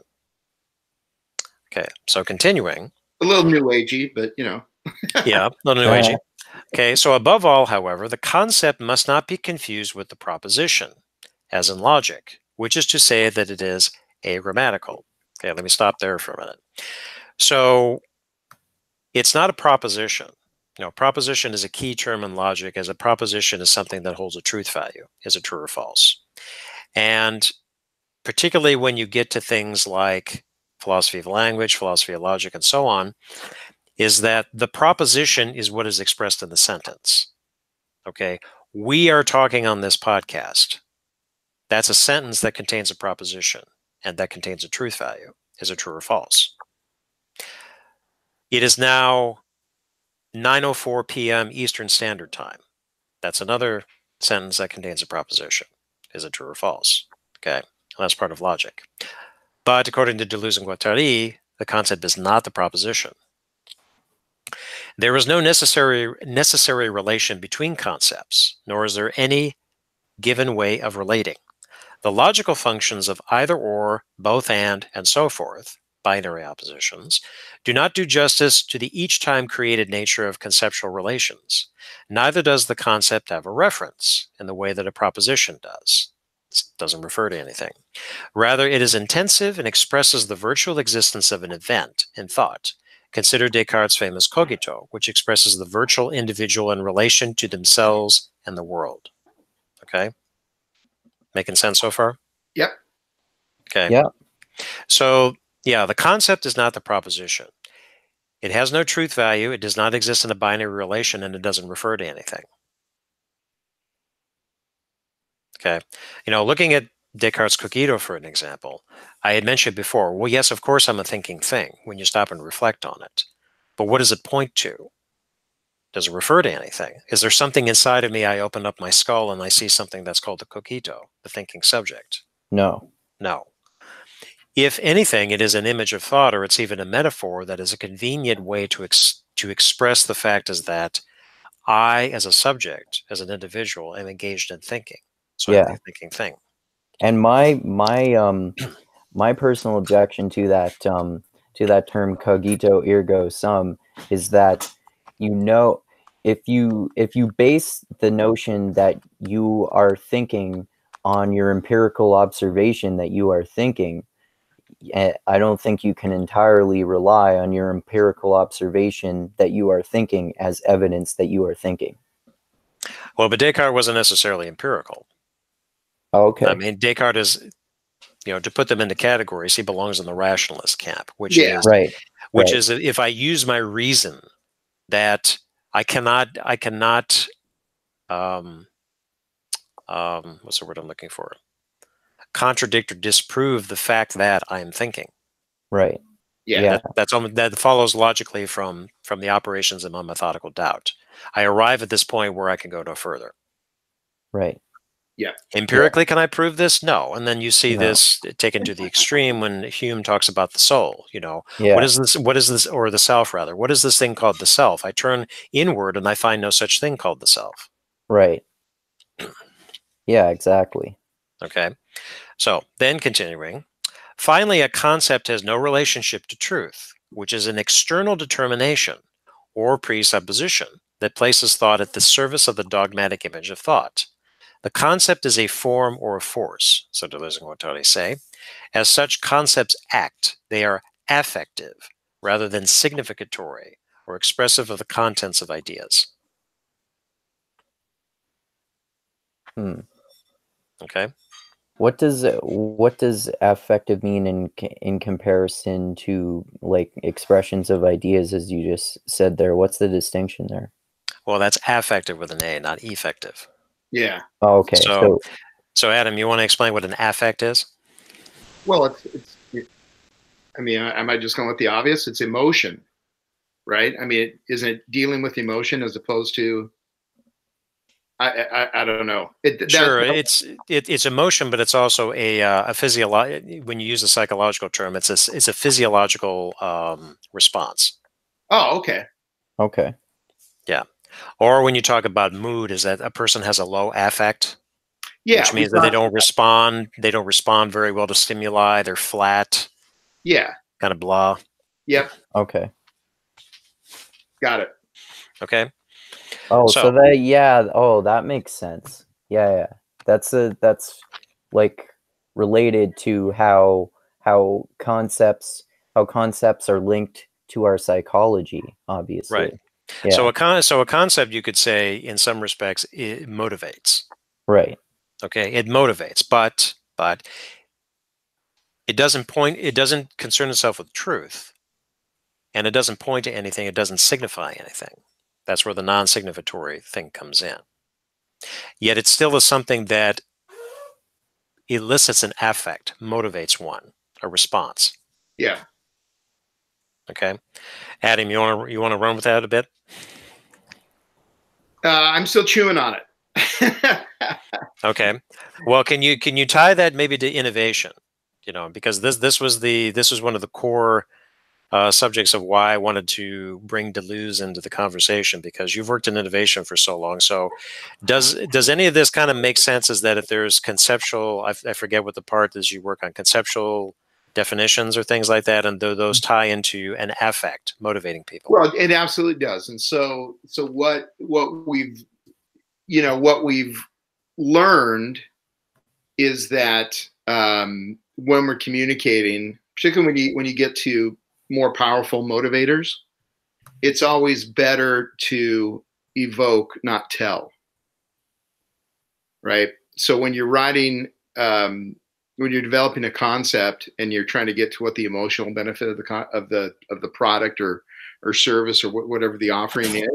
Okay, so continuing. A little new agey, but Yeah, a little new agey. Okay, so above all, however, the concept must not be confused with the proposition, as in logic, which is to say that it is agrammatical. Okay, let me stop there for a minute. So it's not a proposition. Proposition is a key term in logic, as a proposition is something that holds a truth value. Is it true or false? And particularly when you get to things like philosophy of language, philosophy of logic, and so on, is that the proposition is what is expressed in the sentence. Okay, we are talking on this podcast. That's a sentence that contains a proposition and that contains a truth value. Is it true or false? It is now 9:04 p.m. Eastern Standard Time. That's another sentence that contains a proposition. Is it true or false? Okay, and that's part of logic. But according to Deleuze and Guattari, the concept is not the proposition. There is no necessary relation between concepts, nor is there any given way of relating. The logical functions of either or, both and so forth, binary oppositions, do not do justice to the each time created nature of conceptual relations. Neither does the concept have a reference in the way that a proposition does. It doesn't refer to anything. Rather, it is intensive and expresses the virtual existence of an event in thought. Consider Descartes' famous cogito, which expresses the virtual individual in relation to themselves and the world. Okay? Making sense so far? Yep. Okay. Yeah. So, yeah, the concept is not the proposition. It has no truth value, it does not exist in a binary relation, and it doesn't refer to anything. Okay. Looking at Descartes' cogito for an example, I had mentioned before, well, yes, of course I'm a thinking thing when you stop and reflect on it. But what does it point to? Does it refer to anything? Is there something inside of me? I open up my skull and I see something that's called the cogito, the thinking subject. No. No. If anything, it is an image of thought, or it's even a metaphor that is a convenient way to express the fact is that I, as a subject, as an individual, am engaged in thinking. So I'm a thinking thing. And my personal objection to that term cogito ergo sum is that if you base the notion that you are thinking on your empirical observation that you are thinking, I don't think you can entirely rely on your empirical observation that you are thinking as evidence that you are thinking. Well, but Descartes wasn't necessarily empirical. Okay. I mean, Descartes is, to put them into categories, he belongs in the rationalist camp, which is if I use my reason that I cannot, what's the word I'm looking for? Contradict or disprove the fact that I'm thinking. Right. Yeah. That follows logically from the operations of my methodical doubt. I arrive at this point where I can go no further. Right. Yeah. Empirically, can I prove this? No. And then you see this taken to the extreme when Hume talks about the soul. What is this, or the self rather? What is this thing called the self? I turn inward and I find no such thing called the self. Right. Yeah, exactly. Okay. So then continuing. Finally, a concept has no relationship to truth, which is an external determination or presupposition that places thought at the service of the dogmatic image of thought. The concept is a form or a force, so Deleuze and Guattari say. As such, concepts act. They are affective rather than significatory or expressive of the contents of ideas. Okay. What does affective mean in comparison to like expressions of ideas, as you just said there? What's the distinction there? Well, that's affective with an A, not effective. Yeah. Oh, okay. So Adam, you want to explain what an affect is? Well, I mean, am I just going with the obvious? It's emotion, right? I mean, isn't it dealing with emotion as opposed to? I don't know. Sure, it's emotion, but it's also a physiological. When you use a psychological term, it's a physiological response. Oh, okay. Okay. Yeah. Or when you talk about mood, is that a person has a low affect, Yeah, which means that they don't respond. They don't respond very well to stimuli. They're flat. Yeah. Kind of blah. Yep. Okay. Got it. Okay. Oh, so that makes sense. Yeah. That's like related to how concepts are linked to our psychology, obviously. Right. Yeah. So a concept, you could say, in some respects, it motivates. Right. Okay, it motivates, but it doesn't concern itself with truth, and it doesn't point to anything. It doesn't signify anything. That's where the non-signifatory thing comes in. Yet it still is something that elicits an affect, motivates one, a response. Yeah. Okay, Adam, you want to run with that a bit? I'm still chewing on it. Okay. Well, can you tie that maybe to innovation? Because this was one of the core subjects of why I wanted to bring Deleuze into the conversation, because you've worked in innovation for so long. So does any of this kind of make sense? Is that if there's conceptual, I forget what the part is you work on, conceptual definitions or things like that, and those tie into an affect motivating people? Well, it absolutely does. And so what we've learned is that when we're communicating, particularly when you get to more powerful motivators, it's always better to evoke, not tell. Right. So when you're writing, when you're developing a concept and you're trying to get to what the emotional benefit of the product or service or whatever the offering is,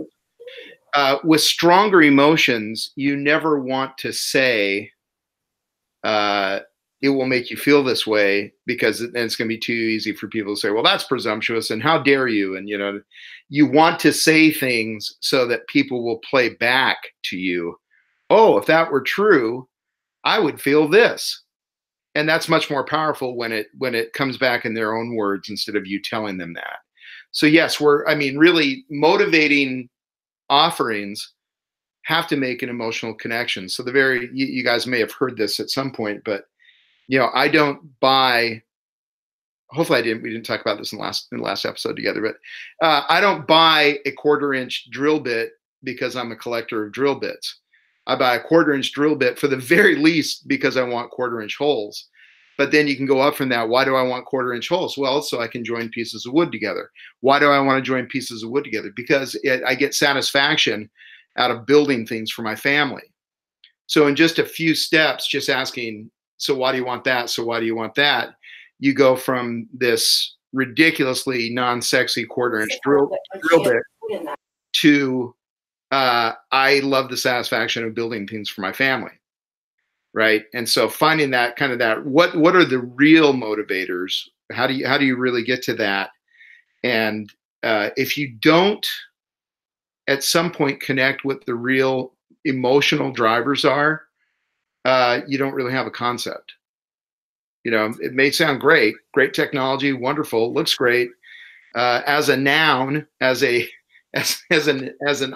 with stronger emotions, you never want to say it will make you feel this way, because then it's going to be too easy for people to say, well, that's presumptuous and how dare you? And, you want to say things so that people will play back to you. Oh, if that were true, I would feel this. And that's much more powerful when it comes back in their own words instead of you telling them that. So yes, really motivating offerings have to make an emotional connection. So you guys may have heard this at some point, but I don't buy. Hopefully, we didn't talk about this in the last episode together, but I don't buy a 1/4-inch drill bit because I'm a collector of drill bits. I buy a 1/4-inch drill bit for the very least because I want 1/4-inch holes. But then you can go up from that. Why do I want 1/4-inch holes? Well, so I can join pieces of wood together. Why do I want to join pieces of wood together? Because I get satisfaction out of building things for my family. So in just a few steps, just asking, so why do you want that? So why do you want that? You go from this ridiculously non-sexy 1/4-inch drill bit to I love the satisfaction of building things for my family, right? And so finding that what are the real motivators? How do you really get to that? And if you don't at some point connect what the real emotional drivers are, you don't really have a concept. It may sound great technology, wonderful, looks great as a noun, as an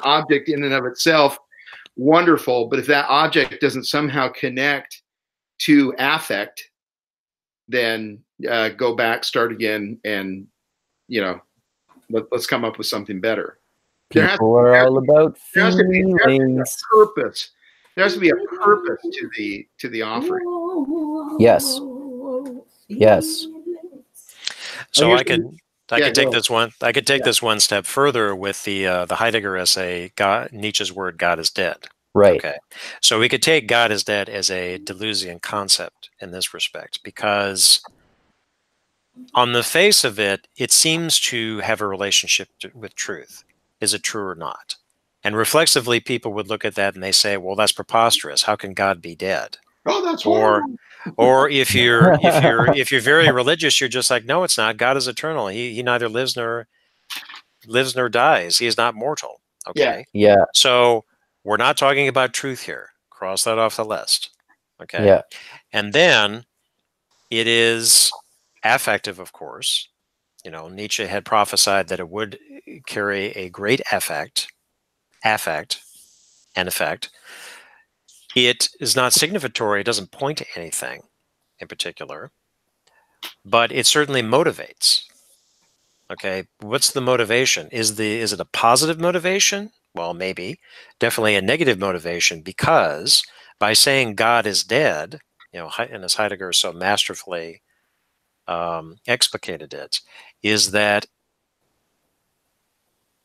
object in and of itself, wonderful. But if that object doesn't somehow connect to affect, then go back, start again, and let's come up with something better. People are all about feelings. Purpose. There has to be a purpose to the offering. Yes. Yes. So I could take this one. I could take this one step further with the Heidegger essay, Nietzsche's word, God is dead. Right. Okay. So we could take God is dead as a Deleuzian concept in this respect, because on the face of it, it seems to have a relationship with truth. Is it true or not? And reflexively, people would look at that and they say, well, that's preposterous. How can God be dead? Oh, that's Or horrible. if you're very religious, you're just like, no, it's not. God is eternal. He neither lives nor dies. He is not mortal. Yeah. Okay. Yeah. So we're not talking about truth here. Cross that off the list. Okay. Yeah. And then it is affective, of course. You know, Nietzsche had prophesied that it would carry a great affect, and effect. It is not significatory. It doesn't point to anything in particular, but it certainly motivates. Okay, what's the motivation? Is it a positive motivation? Well, maybe. Definitely a negative motivation, because by saying God is dead, you know, and as Heidegger so masterfully explicated it, is that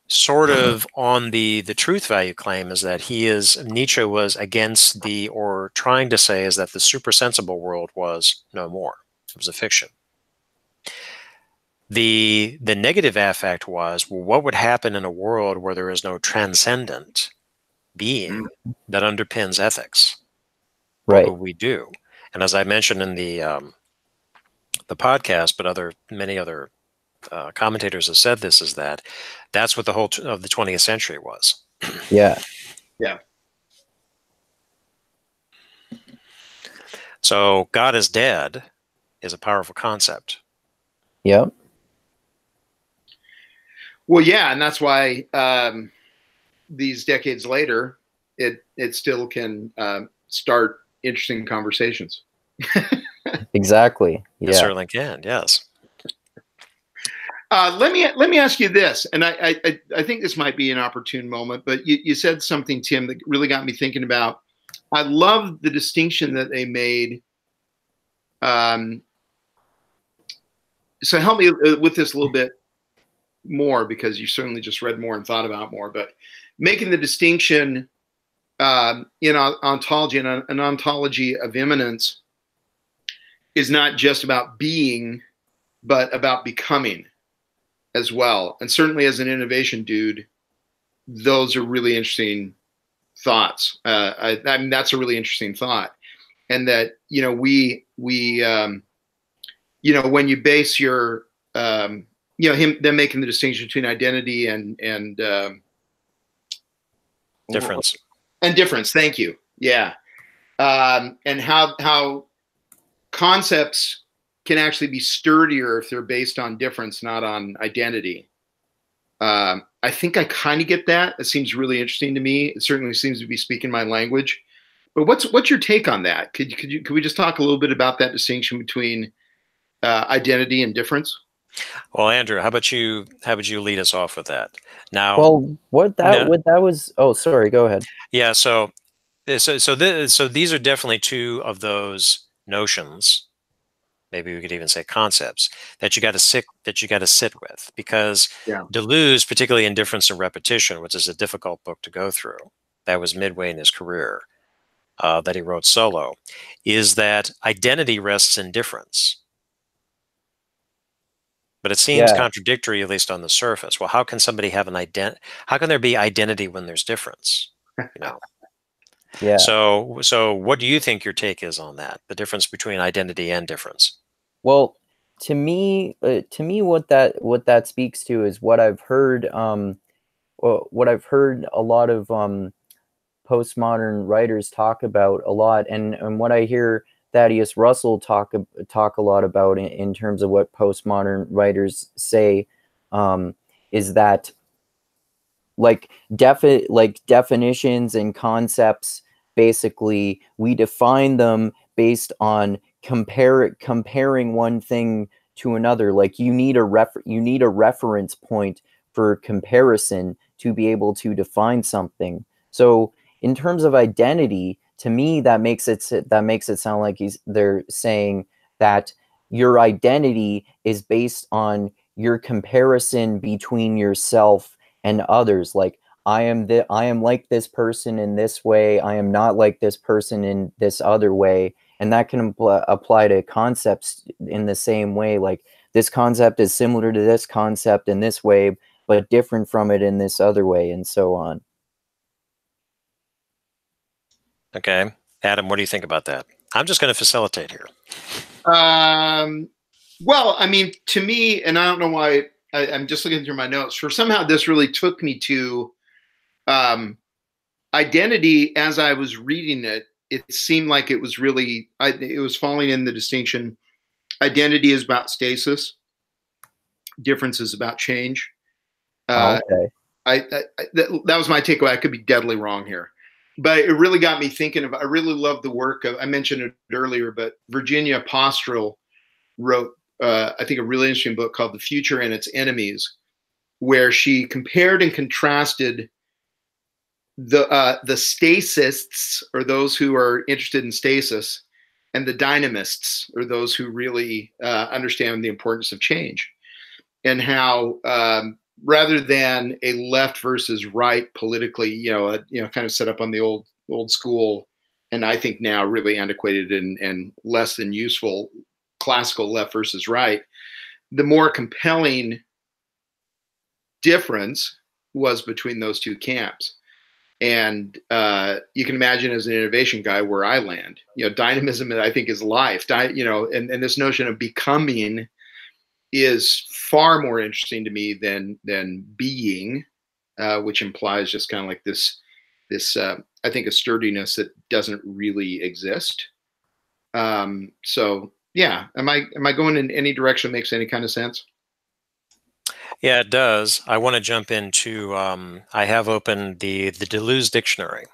sort of on the truth value claim is that Nietzsche was against or trying to say is that the supersensible world was no more. It was a fiction. The negative affect was, well, what would happen in a world where there is no transcendent being that underpins ethics? Right. What would we do? And as I mentioned in the podcast, but many other commentators have said this, is that that's what the whole of the 20th century was. Yeah. Yeah. So God is dead is a powerful concept. Yep. Well, yeah, and that's why these decades later, it still can start interesting conversations. Exactly. Yeah. It certainly can. Yes. Let me ask you this, and I think this might be an opportune moment, but you said something, Tim, that really got me thinking about. I love the distinction that they made. So help me with this a little bit more, because you certainly just read more and thought about more. But making the distinction in ontology, and an ontology of immanence is not just about being, but about becoming as well. And certainly as an innovation dude, those are really interesting thoughts. I mean, that's a really interesting thought. And that, you know, we you know, when you base your, you know, them making the distinction between identity and Difference. And difference. Thank you. Yeah. And how concepts can actually be sturdier if they're based on difference, not on identity. I think I kind of get that. It seems really interesting to me. It certainly seems to be speaking my language. But what's your take on that? Could we just talk a little bit about that distinction between identity and difference? Well, Andrew, how about you lead us off with that? Now, well, what that was. Oh, sorry. Go ahead. Yeah. So these are definitely two of those notions. Maybe we could even say concepts that you got to sit with, because Deleuze, particularly in Difference and Repetition, which is a difficult book to go through, that was midway in his career, that he wrote solo, is that identity rests in difference. But it seems contradictory, at least on the surface. Well, how can somebody have how can there be identity when there's difference? You know. Yeah. So what do you think your take is on that? The difference between identity and difference? Well, to me, what that speaks to is what I've heard. What I've heard a lot of postmodern writers talk about a lot, and what I hear Thaddeus Russell talk a lot about in terms of what postmodern writers say, is that like definitions and concepts, basically we define them based on comparing one thing to another. Like you need a reference point for comparison to be able to define something. So in terms of identity, to me, that makes it sound like they're saying that your identity is based on your comparison between yourself and others. Like I am like this person in this way. I am not like this person in this other way. And that can apply to concepts in the same way. Like, this concept is similar to this concept in this way, but different from it in this other way, and so on. Okay. Adam, what do you think about that? I'm just going to facilitate here. Well, I mean, to me, and I don't know why, I'm just looking through my notes, for somehow this really took me to identity. As I was reading it, it seemed like it was really, it was falling in the distinction. Identity is about stasis. Difference is about change. Okay. That was my takeaway. I could be deadly wrong here, but it really got me thinking of, I really love the work of, I mentioned it earlier, but Virginia Postrel wrote, I think, a really interesting book called The Future and Its Enemies, where she compared and contrasted the stasists, or those who are interested in stasis, and the dynamists, or those who really understand the importance of change, and how rather than a left versus right politically, kind of set up on the old school, and I think now really antiquated and less than useful classical left versus right, the more compelling difference was between those two camps. And you can imagine, as an innovation guy, where I land. Dynamism, I think, is life. And this notion of becoming is far more interesting to me than being, which implies just kind of like this I think, a sturdiness that doesn't really exist. So yeah, am I going in any direction that makes any kind of sense? Yeah, it does. I want to jump into, I have opened the Deleuze dictionary,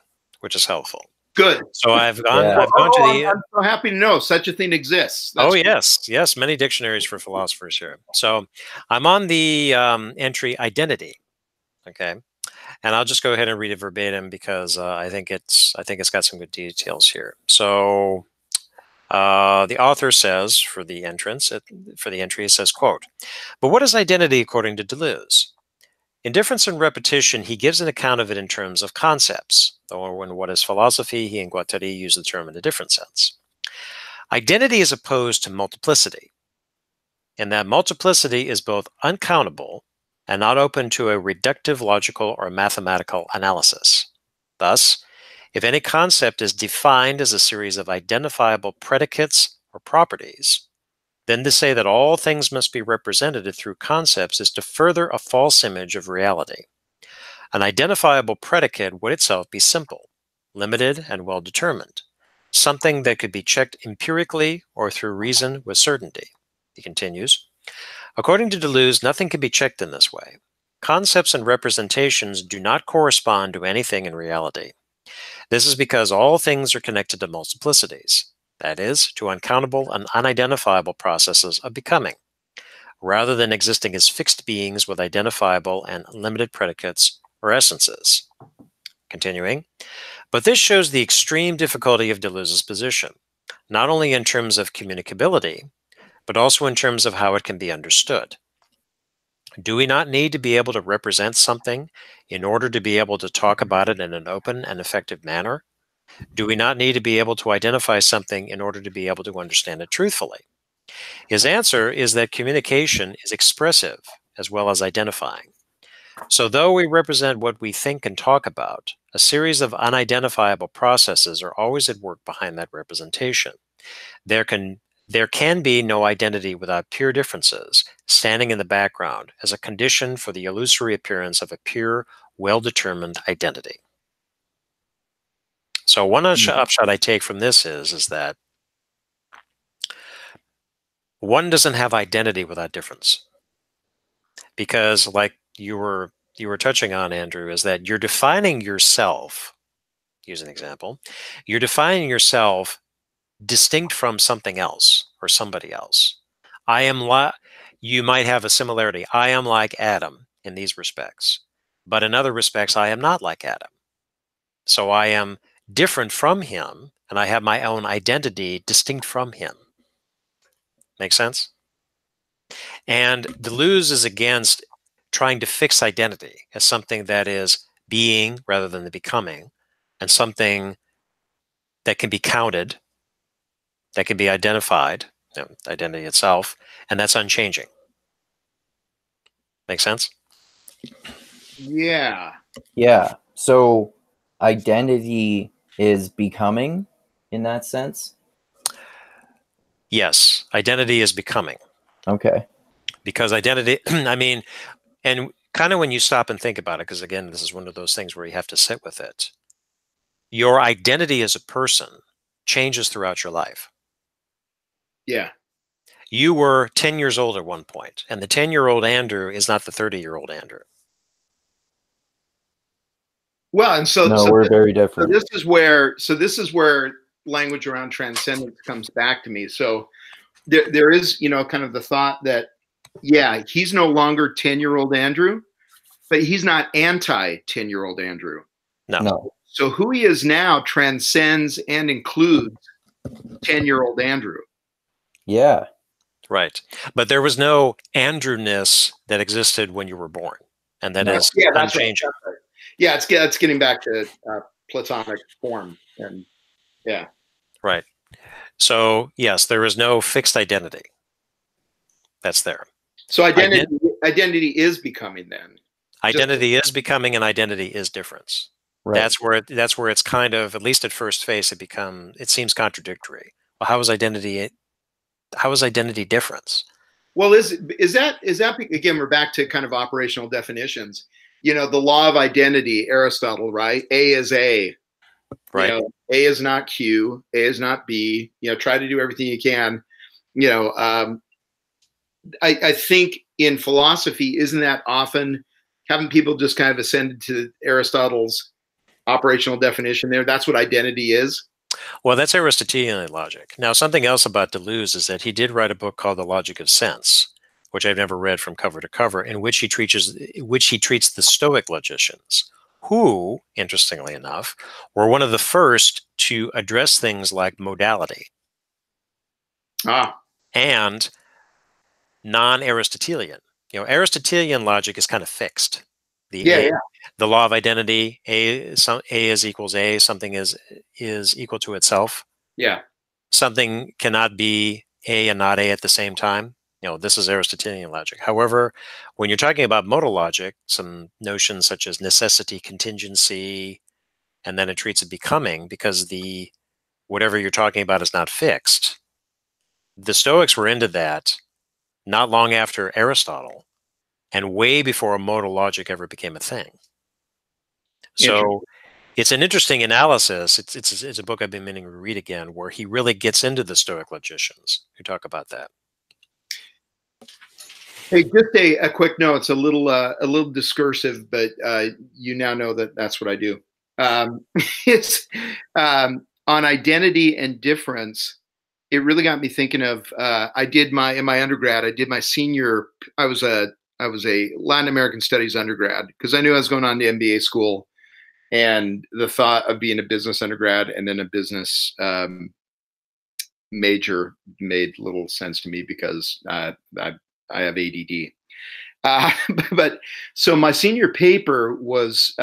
which is helpful. Good. So I've gone Yeah. I've gone to the I'm so happy to know such a thing exists. That's yes, many dictionaries for philosophers here. So I'm on the entry identity. Okay. And I'll just go ahead and read it verbatim because I think it's got some good details here. So the author says, for the entry, it says, quote, "But what is identity according to Deleuze? In Difference and Repetition, he gives an account of it in terms of concepts, though in What is Philosophy, he and Guattari use the term in a different sense. Identity is opposed to multiplicity, in that multiplicity is both uncountable and not open to a reductive logical or mathematical analysis. Thus, if any concept is defined as a series of identifiable predicates or properties, then to say that all things must be represented through concepts is to further a false image of reality. An identifiable predicate would itself be simple, limited, and well determined, something that could be checked empirically or through reason with certainty." He continues, "According to Deleuze, nothing can be checked in this way. Concepts and representations do not correspond to anything in reality. This is because all things are connected to multiplicities, that is, to uncountable and unidentifiable processes of becoming, rather than existing as fixed beings with identifiable and limited predicates or essences." Continuing, "But this shows the extreme difficulty of Deleuze's position, not only in terms of communicability, but also in terms of how it can be understood. Do we not need to be able to represent something in order to be able to talk about it in an open and effective manner? Do we not need to be able to identify something in order to be able to understand it truthfully? His answer is that communication is expressive as well as identifying. So though we represent what we think and talk about, a series of unidentifiable processes are always at work behind that representation. There can be no identity without pure differences standing in the background as a condition for the illusory appearance of a pure, well-determined identity." So one upshot I take from this is that one doesn't have identity without difference. Because, like you were touching on, Andrew, is that you're defining yourself, use an example, you're defining yourself distinct from something else or somebody else. You might have a similarity. I am like Adam in these respects, but in other respects, I am not like Adam. So I am different from him, and I have my own identity distinct from him. Make sense? And Deleuze is against trying to fix identity as something that is being rather than the becoming, and something that can be counted, that can be identified, identity itself, and that's unchanging. Make sense? Yeah. Yeah. So identity is becoming in that sense? Yes, identity is becoming. Okay. Because identity, I mean, and kind of when you stop and think about it, because again, this is one of those things where you have to sit with it. Your identity as a person changes throughout your life. Yeah. You were 10 years old at one point, and the 10-year-old Andrew is not the 30-year-old Andrew. Well, and so, No, so, we're this, very so different. this is where language around transcendence comes back to me. So there is, kind of the thought that, yeah, he's no longer 10-year-old Andrew, but he's not anti 10-year-old Andrew. No. So who he is now transcends and includes 10-year-old Andrew. Yeah. Right. But there was no Andrewness that existed when you were born. And that is unchanging. Right. That's right. Yeah, it's getting back to Platonic form. And yeah. Right. So, yes, there is no fixed identity. That's there. So identity is becoming then. Identity is becoming, and identity is difference. Right. That's where it's kind of, at least at first face, it seems contradictory. Well, how is identity difference? Well, is that again, we're back to kind of operational definitions. The law of identity, Aristotle, right? A is A. Right. A is not Q, A is not B. Try to do everything you can. I think in philosophy, isn't that often, haven't people just kind of ascended to Aristotle's operational definition there? That's what identity is. Well, that's Aristotelian logic. Now, something else about Deleuze is that he did write a book called The Logic of Sense, which I've never read from cover to cover, in which he treats the Stoic logicians, who, interestingly enough, were one of the first to address things like modality and non-Aristotelian. Aristotelian logic is kind of fixed. The law of identity, A is equals A, something is equal to itself. Yeah. Something cannot be A and not A at the same time. This is Aristotelian logic. However, when you're talking about modal logic, some notions such as necessity, contingency, and then it treats it becoming, because whatever you're talking about is not fixed. The Stoics were into that not long after Aristotle, and way before modal logic ever became a thing. So it's an interesting analysis. It's a book I've been meaning to read again, where he really gets into the Stoic logicians who talk about that. Hey, just a quick note. It's a little discursive, but you now know that that's what I do. It's on identity and difference. It really got me thinking of. In my undergrad. I did my senior. I was a Latin American Studies undergrad because I knew I was going on to MBA school, and the thought of being a business undergrad and then a business major made little sense to me because I have ADD. But so my senior paper was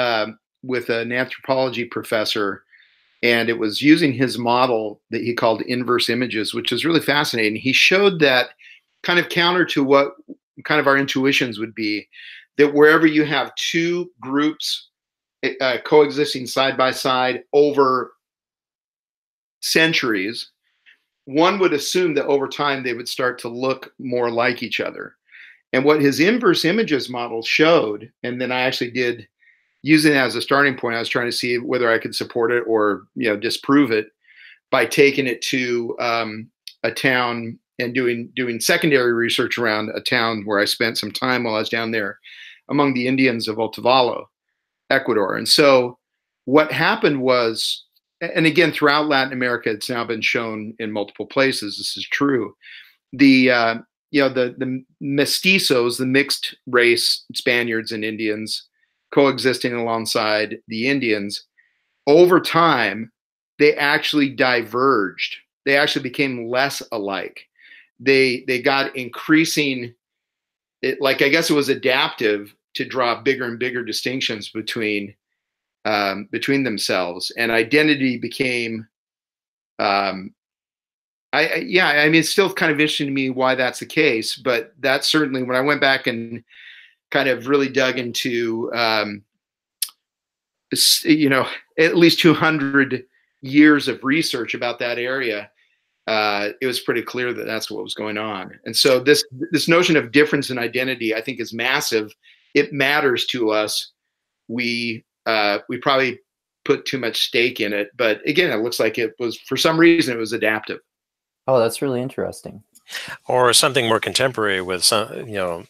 with an anthropology professor, and it was using his model that he called inverse images, which is really fascinating. He showed that, kind of counter to what kind of our intuitions would be, that wherever you have two groups coexisting side by side over centuries, one would assume that over time they would start to look more like each other. And what his inverse images model showed, and then I actually did, using it as a starting point, I was trying to see whether I could support it or disprove it by taking it to a town and doing secondary research around a town where I spent some time while I was down there among the Indians of Otavalo, Ecuador. And so what happened was, and again, throughout Latin America, it's now been shown in multiple places, this is true, the mestizos, the mixed race Spaniards and Indians coexisting alongside the Indians, over time, they actually diverged. They actually became less alike. They got increasing, I guess it was adaptive to draw bigger and bigger distinctions between between themselves, and identity became. I mean, it's still kind of interesting to me why that's the case, but that's certainly when I went back and kind of really dug into, you know, at least 200 years of research about that area. It was pretty clear that that's what was going on. And so this notion of difference in identity, I think, is massive. It matters to us. We probably put too much stake in it, but again, it looks like it was, for some reason, it was adaptive. Oh, that's really interesting. Or something more contemporary with some,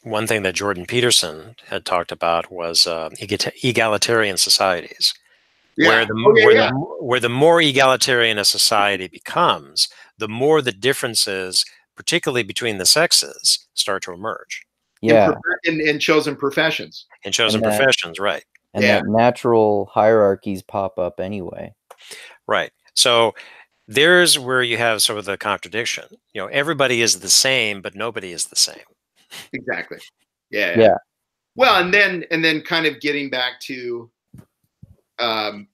one thing that Jordan Peterson had talked about was egalitarian societies, where the more egalitarian a society becomes, the more the differences, particularly between the sexes, start to emerge. Yeah, in chosen professions. In chosen professions, right? And that natural hierarchies pop up anyway. Right. So there's where you have sort of the contradiction. Everybody is the same, but nobody is the same. Exactly. Yeah. Well, and then kind of getting back to, being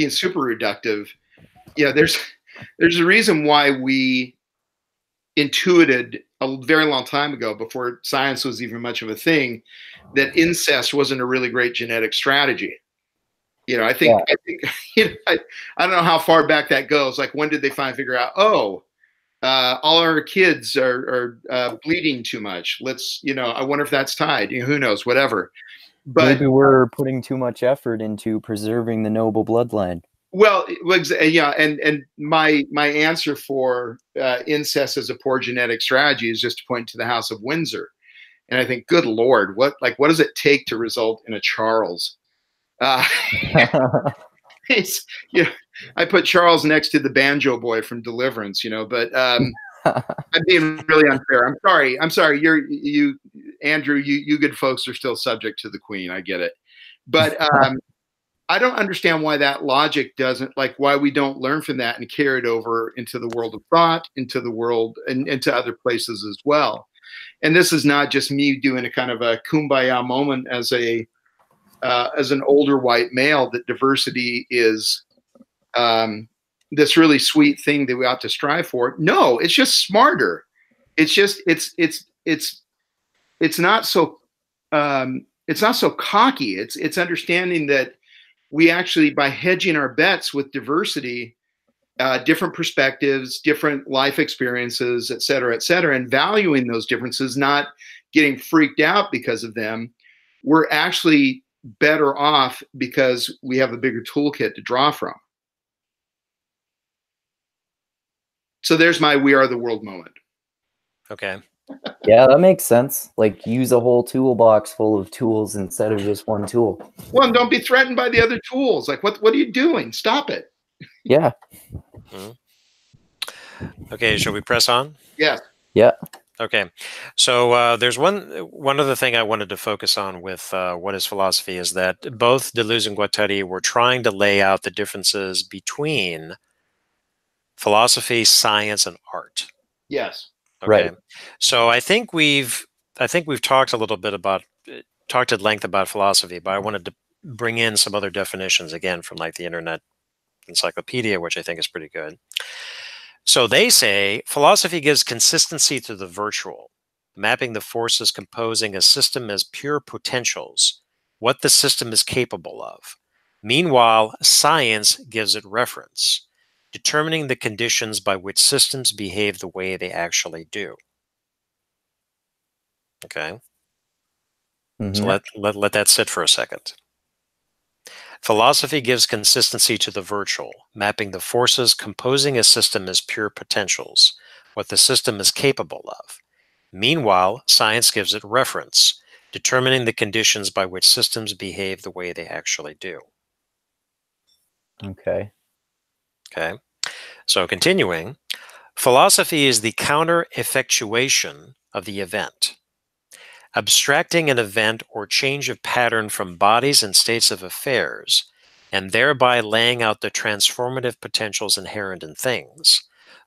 super reductive. There's a reason why we intuited a very long time ago, before science was even much of a thing, that incest wasn't a really great genetic strategy. I think I don't know how far back that goes. Like, when did they finally figure out, all our kids are bleeding too much? Let's, I wonder if that's tied. Who knows? Whatever. But maybe we're putting too much effort into preserving the noble bloodline. Well, yeah, and my answer for incest as a poor genetic strategy is just to point to the House of Windsor, and I think, good Lord, what does it take to result in a Charles? It's, I put Charles next to the banjo boy from Deliverance, but I'm being really unfair. I'm sorry. You Andrew, you good folks are still subject to the Queen. I get it, but I don't understand why that logic doesn't, why we don't learn from that and carry it over into the world of thought, into the world, and into other places as well. And this is not just me doing a kind of a kumbaya moment as an older white male, that diversity is this really sweet thing that we ought to strive for. No, it's just smarter. It's just it's not so cocky. It's understanding that we actually, by hedging our bets with diversity, different perspectives, different life experiences, et cetera, and valuing those differences, not getting freaked out because of them, we're actually better off because we have a bigger toolkit to draw from. So there's my "We Are the World" moment. Okay. Yeah, that makes sense. Use a whole toolbox full of tools instead of just one tool. Well, and don't be threatened by the other tools. What are you doing? Stop it. Yeah. Mm-hmm. Okay, shall we press on? Yeah. Yeah. Okay. So there's one other thing I wanted to focus on with What is Philosophy is that both Deleuze and Guattari were trying to lay out the differences between philosophy, science, and art. Yes. Okay. Right. So I think we've talked at length about philosophy, but I wanted to bring in some other definitions again from the Internet Encyclopedia, which I think is pretty good. So they say philosophy gives consistency to the virtual, mapping the forces composing a system as pure potentials, what the system is capable of. Meanwhile, science gives it reference, determining the conditions by which systems behave the way they actually do. Okay. Mm-hmm. So let that sit for a second. Philosophy gives consistency to the virtual, mapping the forces composing a system as pure potentials, what the system is capable of. Meanwhile, science gives it reference, determining the conditions by which systems behave the way they actually do. Okay. Okay. So continuing, philosophy is the counter-effectuation of the event. Abstracting an event or change of pattern from bodies and states of affairs, and thereby laying out the transformative potentials inherent in things,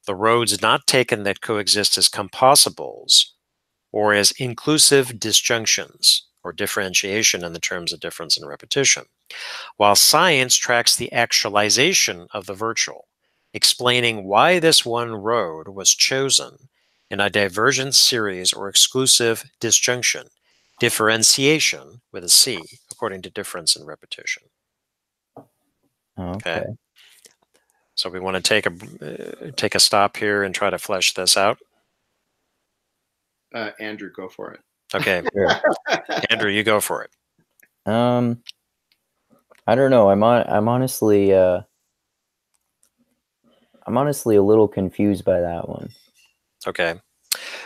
the roads not taken that coexist as compossibles, or as inclusive disjunctions, or differentiation in the terms of difference and repetition, while science tracks the actualization of the virtual, explaining why this one road was chosen in a divergent series or exclusive disjunction, differentiation with a C, according to difference and repetition. Okay. So we want to take a stop here and try to flesh this out. Andrew, go for it. Okay. Sure. Andrew, you go for it. I don't know. I'm honestly a little confused by that one. Okay.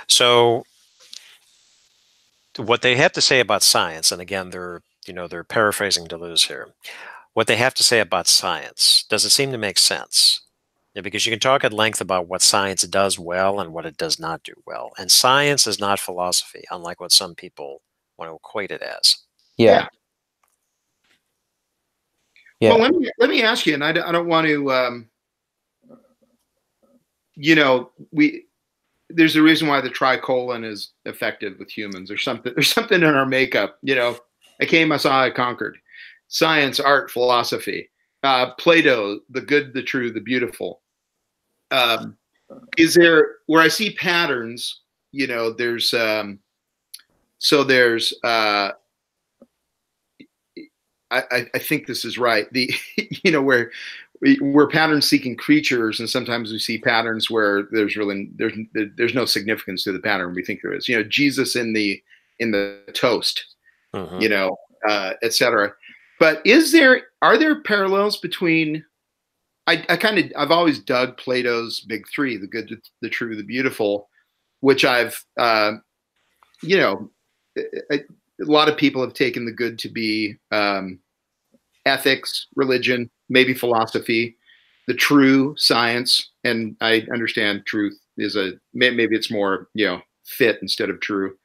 So what they have to say about science, and again, they're paraphrasing Deleuze here. What they have to say about science, does it seem to make sense? Yeah, because you can talk at length about what science does well and what it does not do well. And science is not philosophy, unlike what some people want to equate it as. Yeah. Well, let me ask you, and I don't want to, there's a reason why the tricolon is effective with humans. There's something in our makeup. I came, I saw, I conquered. Science, art, philosophy. Plato, the good, the true, the beautiful. Is there, where I see patterns, there's I think this is right. We're pattern seeking creatures, and sometimes we see patterns where there's no significance to the pattern we think there is. Jesus in the toast, etc. But are there parallels between? I've always dug Plato's big three: the good, the true, the beautiful, which I've a lot of people have taken the good to be ethics, religion, maybe philosophy, the true science, and I understand truth is maybe it's more fit instead of true,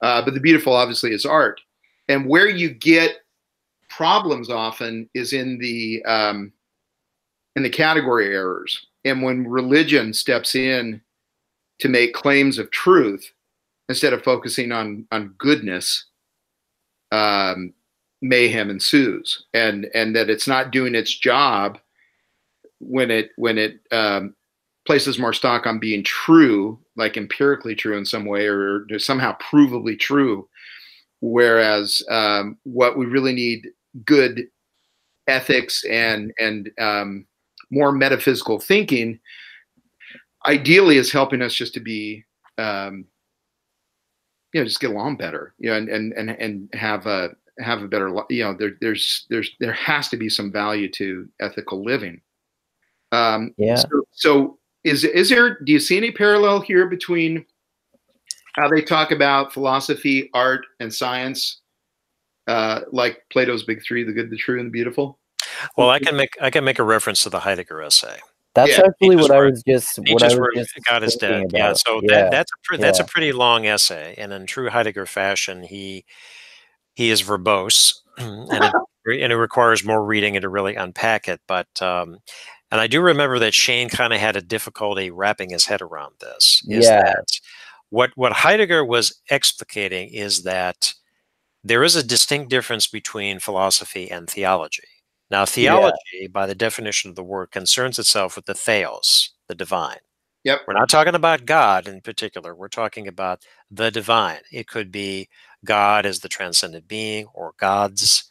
but the beautiful obviously is art, and where you get problems often is in the category errors, and when religion steps in to make claims of truth instead of focusing on goodness, mayhem ensues, and that it's not doing its job when it places more stock on being true, like empirically true in some way, or somehow provably true, whereas what we really need, good ethics and more metaphysical thinking, ideally is helping us just to be just get along better, and have a better, there has to be some value to ethical living. So is there, do you see any parallel here between how they talk about philosophy, art, and science, like Plato's big three, the good, the true, and the beautiful? Well, I can make a reference to the Heidegger essay. That's actually what I was just God is dead. about. Yeah, so that's a pretty long essay, and in true Heidegger fashion, he is verbose, and it requires more reading to really unpack it. But and I do remember that Shane kind of had a difficulty wrapping his head around this. That what Heidegger was explicating is that there is a distinct difference between philosophy and theology. Now, theology, by the definition of the word, concerns itself with the theos, the divine. Yep. We're not talking about God in particular. We're talking about the divine. It could be God as the transcendent being, or gods,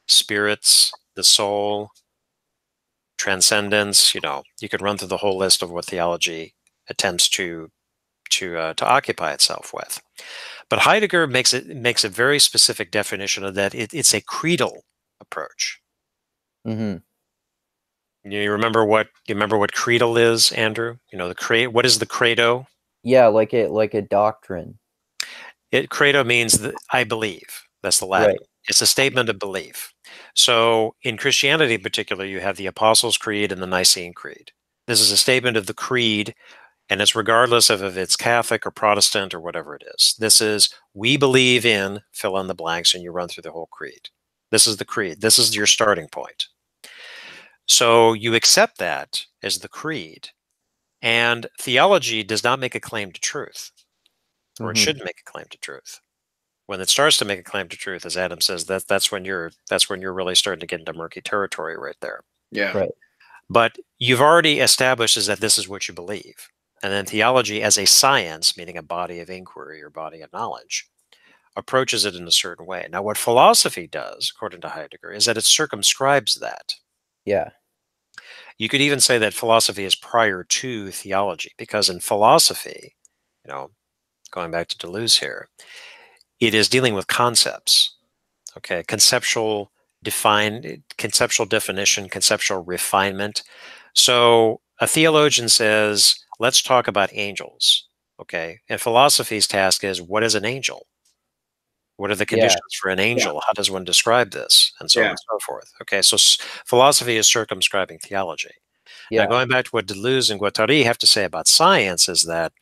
spirits, the soul, transcendence. You could run through the whole list of what theology attempts to occupy itself with. But Heidegger makes a very specific definition of that. It's a creedal approach. Mm-hmm. You remember what creedal is, Andrew? What is the credo? Yeah, like a doctrine. Credo means I believe. That's the Latin. Right. It's a statement of belief. So in Christianity in particular, you have the Apostles' Creed and the Nicene Creed. This is a statement of the creed, and it's regardless of if it's Catholic or Protestant or whatever it is. This is, we believe in, fill in the blanks, and you run through the whole creed. This is the creed. This is your starting point. So you accept that as the creed, and theology does not make a claim to truth, or it shouldn't make a claim to truth. When it starts to make a claim to truth, as Adam says, that's when you're really starting to get into murky territory right there. Yeah. Right. But you've already established is that this is what you believe. And then theology as a science, meaning a body of inquiry or body of knowledge, approaches it in a certain way. Now, what philosophy does, according to Heidegger, is that it circumscribes that. Yeah. You could even say that philosophy is prior to theology, because in philosophy, going back to Deleuze here, it is dealing with concepts, okay, conceptual definition, conceptual refinement. So a theologian says, let's talk about angels, okay? And philosophy's task is, what is an angel? What are the conditions for an angel? How does one describe this? And so on and so forth. Okay, so philosophy is circumscribing theology. Yeah. Now, going back to what Deleuze and Guattari have to say about science is that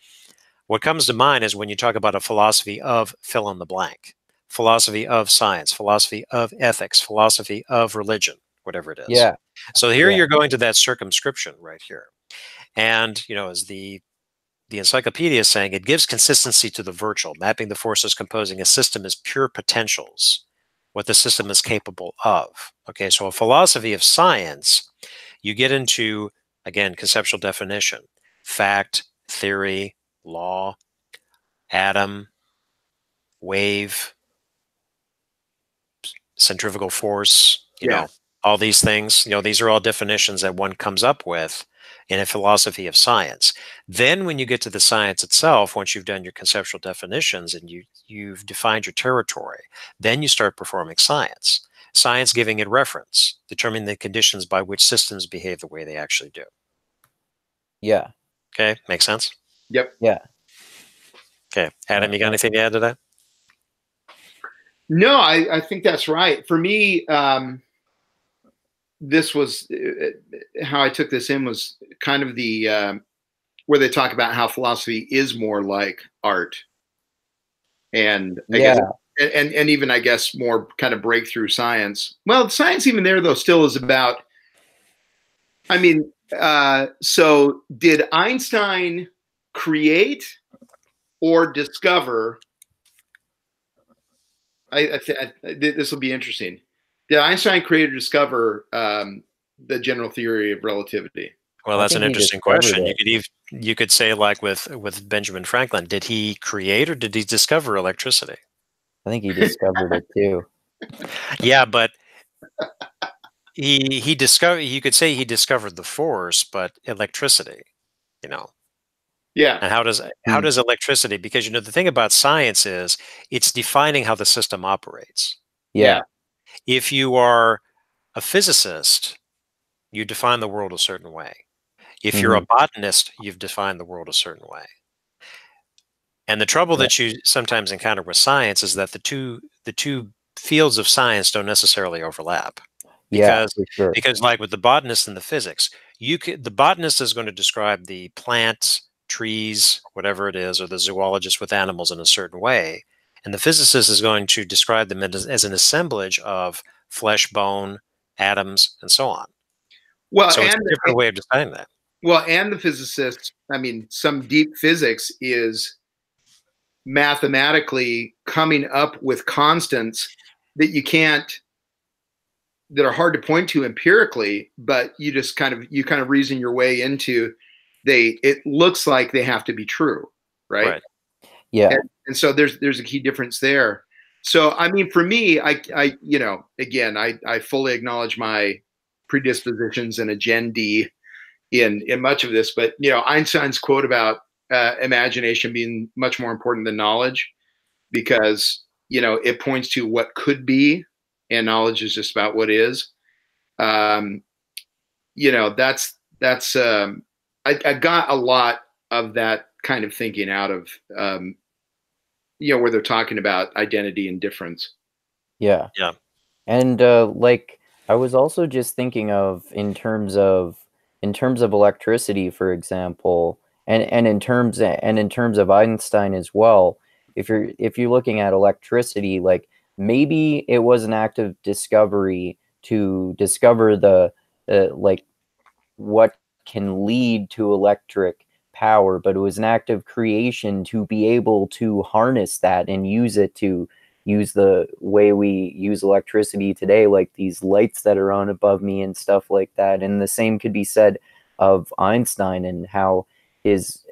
what comes to mind is when you talk about a philosophy of fill in the blank, philosophy of science, philosophy of ethics, philosophy of religion, whatever it is. Yeah. So here you're going to that circumscription right here. And, as the encyclopedia is saying, it gives consistency to the virtual, mapping the forces composing a system as pure potentials, what the system is capable of. Okay, so a philosophy of science, you get into, again, conceptual definition, fact, theory, law, atom, wave, centrifugal force, all these things, these are all definitions that one comes up with in a philosophy of science. Then when you get to the science itself, once you've done your conceptual definitions and you've defined your territory, then you start performing science. Science giving it reference, determining the conditions by which systems behave the way they actually do. Yeah. Okay, makes sense? Yep. Yeah. Okay, Adam, you got anything to add to that? No, I think that's right. For me, this was how I took this in was kind of the where they talk about how philosophy is more like art, and I guess, and even I guess more kind of breakthrough science. Well, science even there though still is about. I mean, so did Einstein create or discover? This will be interesting. Did Einstein create or discover the general theory of relativity? Well, that's an interesting question. You could say, like with Benjamin Franklin, did he create or did he discover electricity? I think he discovered it too. Yeah, but he discovered. You could say he discovered the force, but electricity, Yeah. And how does electricity? Because the thing about science is it's defining how the system operates. Yeah. If you are a physicist, you define the world a certain way. If you're a botanist, you've defined the world a certain way. And the trouble that you sometimes encounter with science is that the two fields of science don't necessarily overlap. Because, because like with the botanist and the physics, the botanist is going to describe the plants, trees, whatever it is, or the zoologist with animals in a certain way. And the physicist is going to describe them as an assemblage of flesh, bone, atoms, and so on. Well, so it's a different way of defining that. Well, and the physicists, I mean, some deep physics is mathematically coming up with constants that that are hard to point to empirically, but you just kind of reason your way into it looks like they have to be true, right? Yeah. And so there's a key difference there. So I mean, for me, I fully acknowledge my predispositions and agenda in much of this, but Einstein's quote about imagination being much more important than knowledge, because it points to what could be, and knowledge is just about what is. I got a lot of that kind of thinking out of where they're talking about identity and difference. Yeah. And like I was also just thinking of in terms of electricity, for example, and in terms of Einstein as well. If you're looking at electricity, like maybe it was an act of discovery to discover the like what can lead to electric power, but it was an act of creation to be able to harness that and use it to use the way we use electricity today, like these lights that are on above me and stuff like that. And the same could be said of Einstein and how his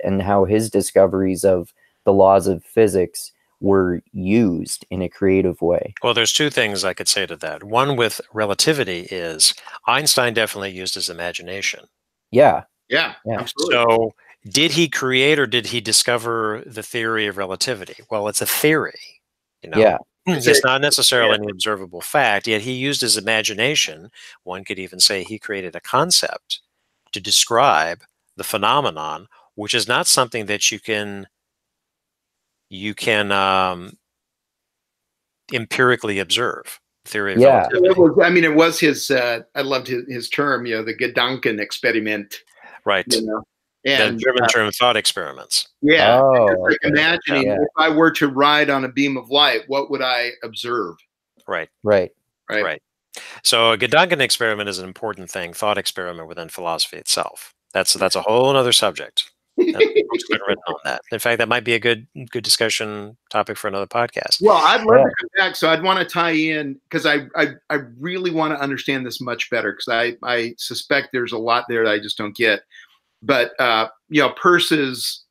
discoveries of the laws of physics were used in a creative way. Well, there's two things I could say to that. One with relativity is Einstein definitely used his imagination. Yeah. Yeah, Yeah. absolutely. So did he create or did he discover the theory of relativity? Well, it's a theory, you know. Yeah. It's not necessarily an observable fact, yet he used his imagination. One could even say he created a concept to describe the phenomenon, which is not something that you can empirically observe. Theory of Yeah. relativity. It was his. I loved his term. The Gedanken experiment. Right. And the German term thought experiments. Yeah. Oh, like imagining if I were to ride on a beam of light, what would I observe? Right. So a Gedanken experiment is an important thing. Thought experiment within philosophy itself. That's a whole other subject. Books have been written on that. In fact, that might be a good discussion topic for another podcast. Well, I'd love to come back. So I'd want to tie in because I really want to understand this much better because I suspect there's a lot there that I just don't get. But Peirce's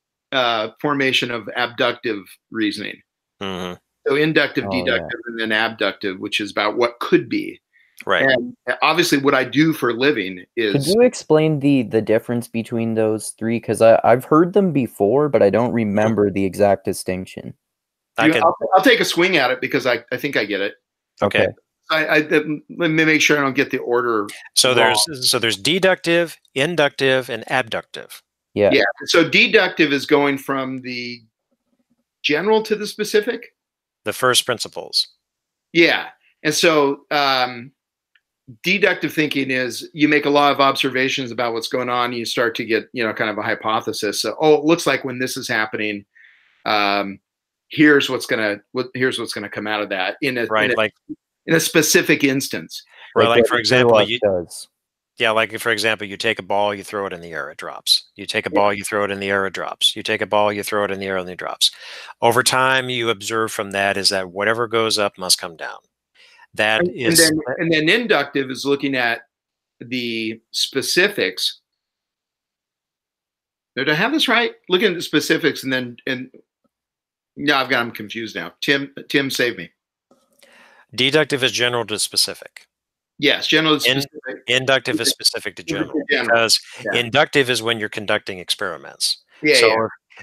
formation of abductive reasoning. Mm-hmm. So inductive, deductive, and then abductive, which is about what could be. Right. And obviously what I do for a living is... Could you explain the difference between those three? Because I've heard them before, but I don't remember the exact distinction. I'll take a swing at it because I think I get it. Okay. Let me make sure I don't get the order. So there's deductive, inductive, and abductive. Yeah. So deductive is going from the general to the specific. The first principles. Yeah. And so deductive thinking is you make a lot of observations about what's going on. And you start to get, kind of a hypothesis. So, it looks like when this is happening, here's what's gonna come out of that in a specific instance. Right. Like for example, for example, you take a ball, you throw it in the air, it drops. You take a ball, you throw it in the air, it drops. You take a ball, you throw it in the air, and it drops. Over time, you observe from that is that whatever goes up must come down. And then inductive is looking at the specifics. Did I have this right? Looking at the specifics and no, I'm confused now. Tim, save me. Deductive is general to specific. Yes, general to specific. Inductive is specific to general. Because inductive is when you're conducting experiments.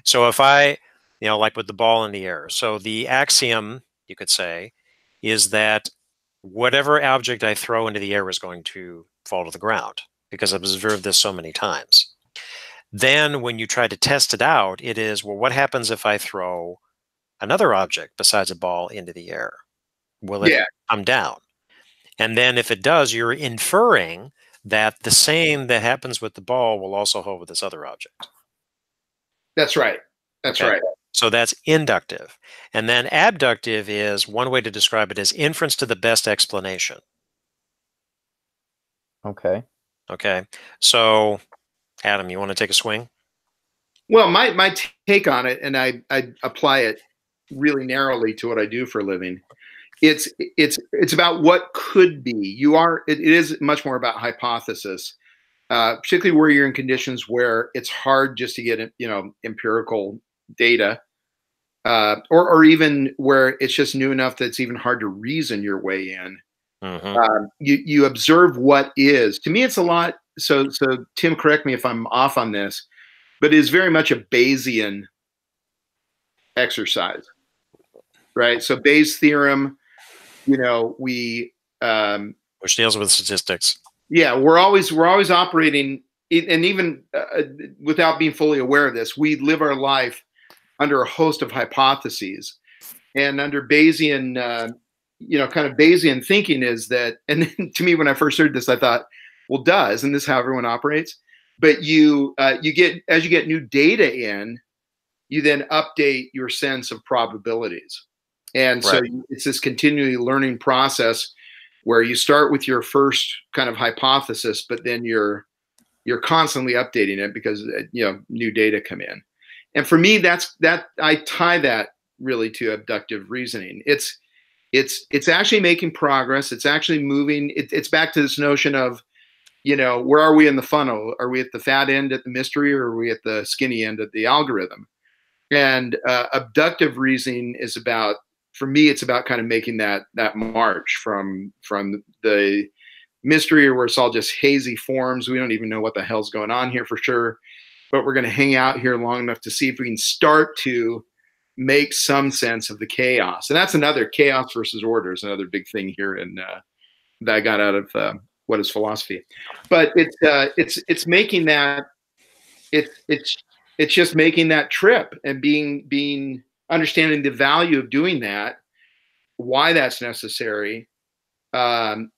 So if I, like with the ball in the air. So the axiom, you could say, is that whatever object I throw into the air is going to fall to the ground because I've observed this so many times. Then when you try to test it out, it is, well, what happens if I throw another object besides a ball into the air? Will it come down? And then if it does, you're inferring that the same that happens with the ball will also hold with this other object. That's right. That's right. So that's inductive. And then abductive is, one way to describe it is inference to the best explanation. Okay. So, Adam, you want to take a swing? Well, my take on it, and I apply it really narrowly to what I do for a living. It's about what could be. It is much more about hypothesis, particularly where you're in conditions where it's hard just to get empirical data, or even where it's just new enough that it's even hard to reason your way in. Mm-hmm. You observe what is. To me, it's a lot. So Tim, correct me if I'm off on this, but it is very much a Bayesian exercise, right? So Bayes' theorem. Which deals with statistics. Yeah, we're always operating, and even without being fully aware of this, we live our life under a host of hypotheses, and under Bayesian, kind of Bayesian thinking is that. And to me, when I first heard this, I thought, well, isn't this how everyone operates? But as you get new data in, you then update your sense of probabilities. And so it's this continually learning process where you start with your first kind of hypothesis, but then you're constantly updating it because new data come in. And for me, that I tie that really to abductive reasoning. It's it's actually making progress. It's actually moving. It's back to this notion of, where are we in the funnel? Are we at the fat end at the mystery, or are we at the skinny end at the algorithm? And abductive reasoning is about, for me, it's about kind of making that march from the mystery, where it's all just hazy forms. We don't even know what the hell's going on here for sure, but we're going to hang out here long enough to see if we can start to make some sense of the chaos. And that's another, chaos versus order is another big thing here, and that I got out of what is philosophy. But it's making that, it's just making that trip, and being understanding the value of doing that, why that's necessary. And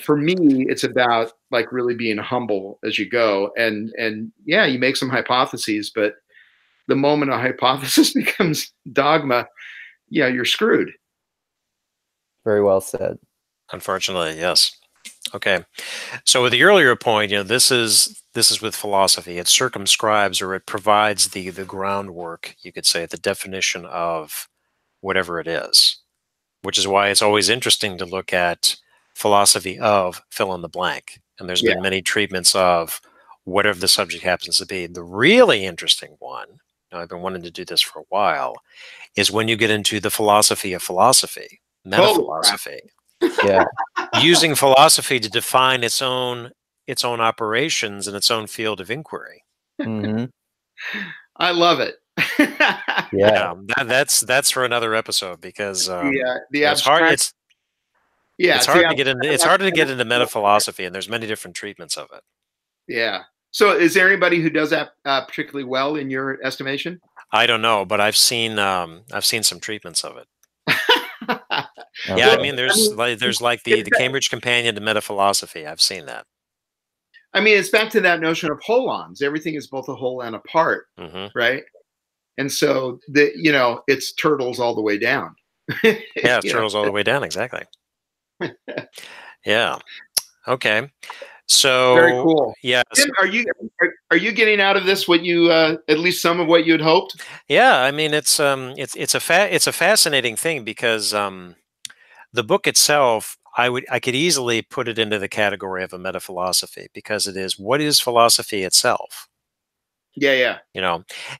for me, it's about like really being humble as you go. And yeah, you make some hypotheses, but the moment a hypothesis becomes dogma, yeah, you're screwed. Very well said. Unfortunately, yes. Okay. So with the earlier point, this is with philosophy. It circumscribes, or it provides the groundwork, you could say, the definition of whatever it is, which is why it's always interesting to look at philosophy of fill in the blank. And there's been many treatments of whatever the subject happens to be. The really interesting one, I've been wanting to do this for a while, is when you get into the philosophy of philosophy, metaphilosophy. Yeah. Using philosophy to define its own operations and its own field of inquiry. Mm-hmm. I love it. Yeah. That's for another episode, because it's hard. It's hard to get into metaphilosophy, and there's many different treatments of it. Yeah. So is there anybody who does that particularly well in your estimation? I don't know, but I've seen some treatments of it. Okay. Yeah, I mean, there's like the Cambridge Companion to Metaphilosophy. I've seen that. I mean, it's back to that notion of holons. Everything is both a whole and a part, right? And so it's turtles all the way down. Yeah, turtles all the way down. Exactly. Yeah. Okay. So very cool. Yeah. Tim, are you getting out of this what you at least some of what you had hoped? Yeah. I mean, it's a fascinating thing, because the book itself, I could easily put it into the category of a metaphilosophy, because it is, what is philosophy itself? Yeah.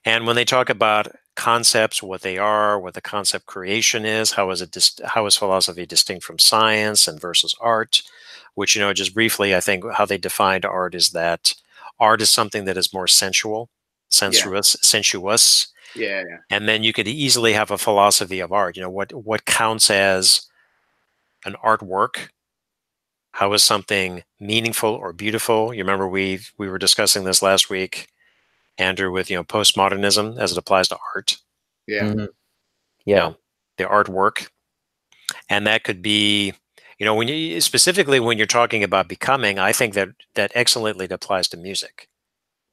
And when they talk about concepts, what they are, what the concept creation is, how is philosophy distinct from science and versus art? Which, just briefly, I think how they defined art is that art is something that is more sensuous. Yeah. And then you could easily have a philosophy of art. What counts as an artwork? How is something meaningful or beautiful? You remember we were discussing this last week, Andrew, with postmodernism as it applies to art. Yeah. Mm-hmm. Yeah. The artwork. And that could be, when you're talking about becoming, I think that excellently applies to music,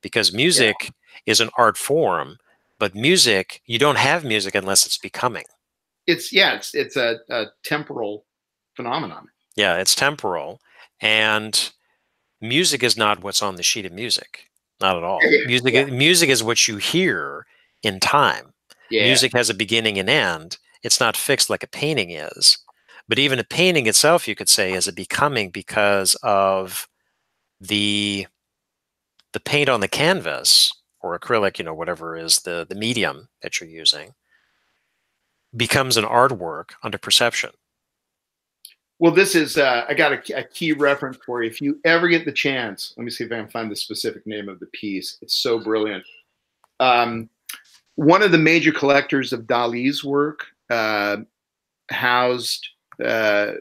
because music is an art form, but music, you don't have music unless it's becoming. It's a temporal phenomenon. Yeah, it's temporal, and music is not what's on the sheet of music, not at all. Music is what you hear in time. Yeah. Music has a beginning and end. It's not fixed like a painting is. But even a painting itself, you could say, is a becoming, because of the paint on the canvas or acrylic, whatever is the medium that you're using, becomes an artwork under perception. Well, this is, I got a key reference for you. If you ever get the chance, let me see if I can find the specific name of the piece. It's so brilliant. One of the major collectors of Dali's work housed his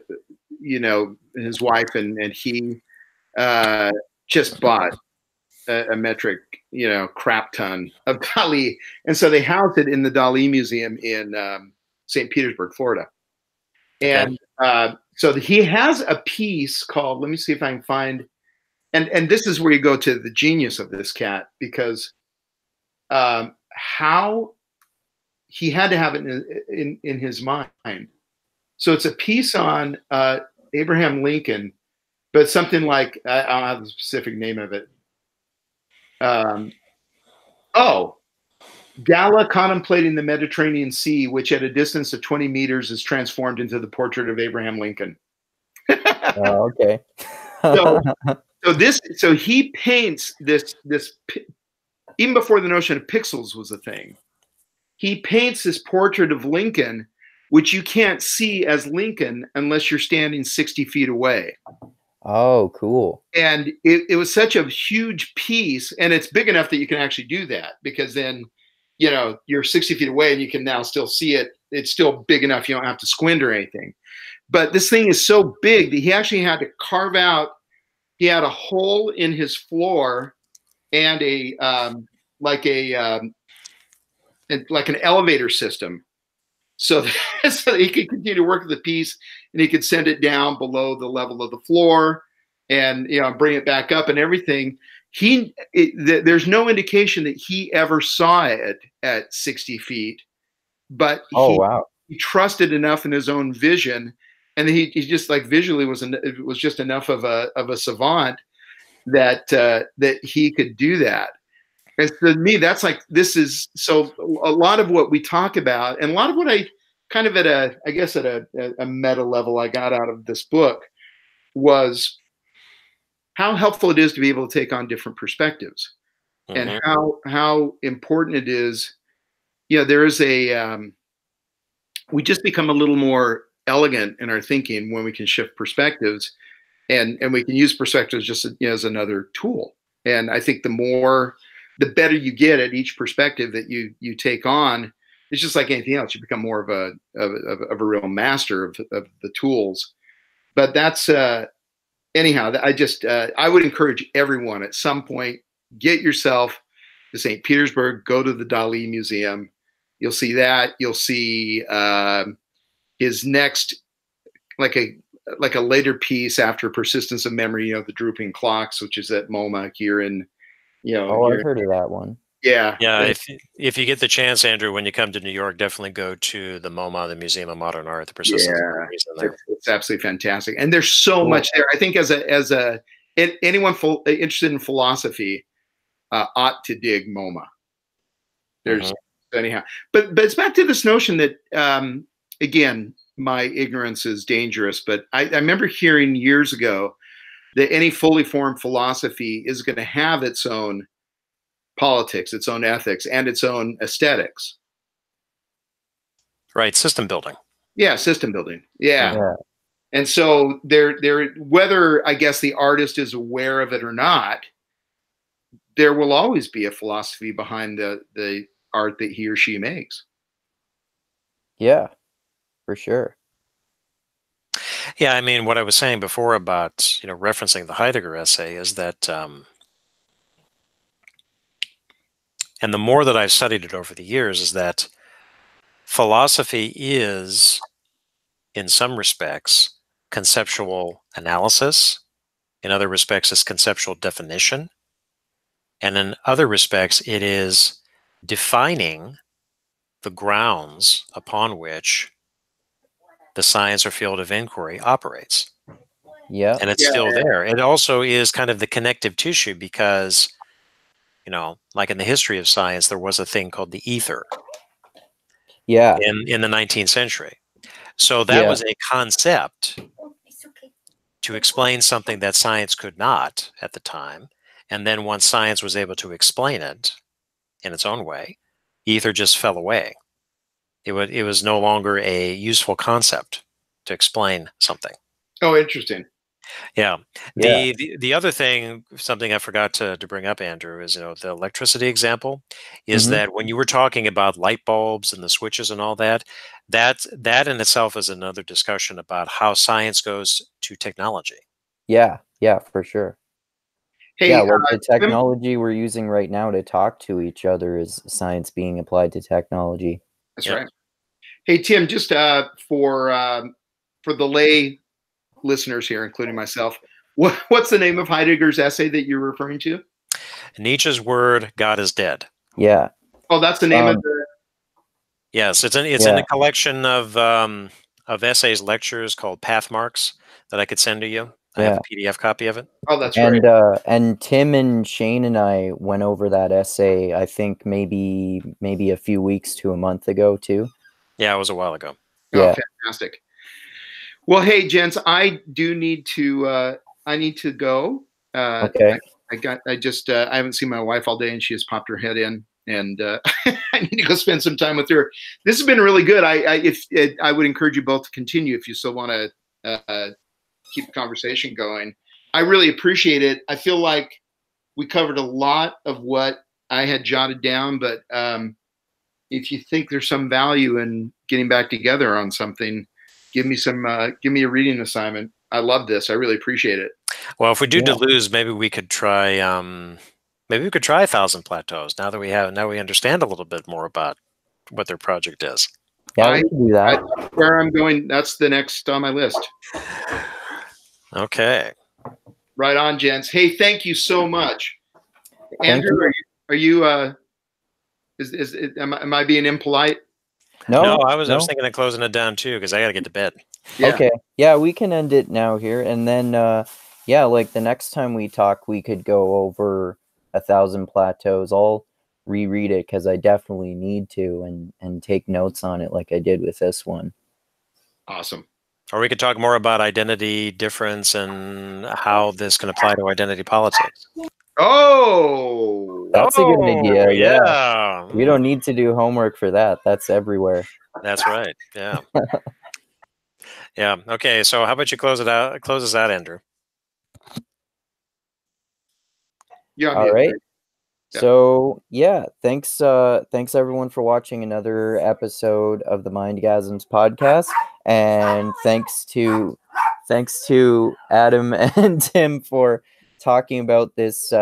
wife and he just bought a metric crap ton of Dali, and so they housed it in the Dali Museum in St. Petersburg, Florida. And so he has a piece called, let me see if I can find, and this is where you go to the genius of this cat, because how he had to have it in his mind. So it's a piece on Abraham Lincoln, but something like, I don't have the specific name of it. Gala contemplating the Mediterranean Sea, which at a distance of 20 meters is transformed into the portrait of Abraham Lincoln. Oh, okay. So he paints this even before the notion of pixels was a thing. He paints this portrait of Lincoln, which you can't see as Lincoln unless you're standing 60 feet away. Oh, cool. And it was such a huge piece, and it's big enough that you can actually do that, because then, you know, you're 60 feet away and you can now still see it. It's still big enough. You don't have to squint or anything. But this thing is so big that he actually had to carve out, he had a hole in his floor and like an elevator system, so that he could continue to work with the piece, and he could send it down below the level of the floor, and bring it back up and everything. There's no indication that he ever saw it at 60 feet, but he trusted enough in his own vision, and he just like visually was just enough of a savant that he could do that. And to me, that's like, this is so a lot of what we talk about, and a lot of what I kind of at a meta level I got out of this book was how helpful it is to be able to take on different perspectives, and how important it is. There is we just become a little more elegant in our thinking when we can shift perspectives, and we can use perspectives just as another tool. And I think the better you get at each perspective that you take on, it's just like anything else. You become more of a real master of the tools. But that's anyhow. I would encourage everyone at some point, get yourself to St. Petersburg, go to the Dali Museum. You'll see that. You'll see his next, like a later piece after Persistence of Memory. The Drooping Clocks, which is at MoMA here in. I've heard of that one. Yeah. If you get the chance, Andrew, when you come to New York, definitely go to the MoMA, the Museum of Modern Art, the Persistence of Memory is in there. It's absolutely fantastic, and there's so much there. I think as anyone interested in philosophy ought to dig MoMA. There's anyhow, but it's back to this notion that again, my ignorance is dangerous, but I remember hearing years ago that any fully formed philosophy is going to have its own politics, its own ethics, and its own aesthetics. Right, system building. Yeah, system building. Yeah. And so there, whether I guess the artist is aware of it or not, there will always be a philosophy behind the art that he or she makes. Yeah, for sure. Yeah, I mean, what I was saying before about, referencing the Heidegger essay is that, and the more that I've studied it over the years, is that philosophy is, in some respects, conceptual analysis. In other respects, it's conceptual definition. And in other respects, it is defining the grounds upon which the science or field of inquiry operates. Yeah. And it's still there. It also is kind of the connective tissue because, like in the history of science, there was a thing called the ether. Yeah. In the 19th century. So that was a concept to explain something that science could not at the time. And then once science was able to explain it in its own way, ether just fell away. It was no longer a useful concept to explain something. Oh, interesting. Yeah. The other thing, something I forgot to bring up, Andrew, is the electricity example is that when you were talking about light bulbs and the switches and all that in itself is another discussion about how science goes to technology. Yeah, for sure. Hey, the technology we're using right now to talk to each other is science being applied to technology. That's right. Hey, Tim, just for the lay listeners here, including myself, what's the name of Heidegger's essay that you're referring to? Nietzsche's word, God is dead. Yeah. Oh, that's the name of the... Yes, it's in a collection of essays, lectures called Pathmarks that I could send to you. I have a PDF copy of it. Oh, that's and right. and Tim and Shane and I went over that essay. I think maybe a few weeks to a month ago too. Yeah, it was a while ago. Oh, Yeah. fantastic. Well, hey, gents, I do need to. I need to go. Okay. I haven't seen my wife all day, and she just popped her head in, and I need to go spend some time with her. This has been really good. I would encourage you both to continue if you still want to keep the conversation going. I really appreciate it. I feel like we covered a lot of what I had jotted down, but if you think there's some value in getting back together on something, give me a reading assignment. I love this. I really appreciate it. Well, if we do Yeah. Deleuze, maybe we could try 1,000 Plateaus. Now we understand a little bit more about what their project is. Yeah, we can do that. Where I'm going, that's the next on my list. Okay. Right on, gents. Hey, thank you so much. Thank Andrew, you. are you am I being impolite? No, I was thinking of closing it down too, because I got to get to bed. Yeah. Okay. Yeah, we can end it now here, and then yeah, like the next time we talk, we could go over 1,000 Plateaus. I'll reread it because I definitely need to, and take notes on it like I did with this one. Awesome. Or we could talk more about identity difference and how this can apply to identity politics. Oh, that's a good idea. Yeah. We don't need to do homework for that. That's everywhere. That's right. Yeah. Yeah. Okay. So how about you close us out, Andrew? Yeah. All right. Yeah. So yeah, thanks everyone for watching another episode of the Mindgasms podcast, and thanks to Adam and Tim for talking about this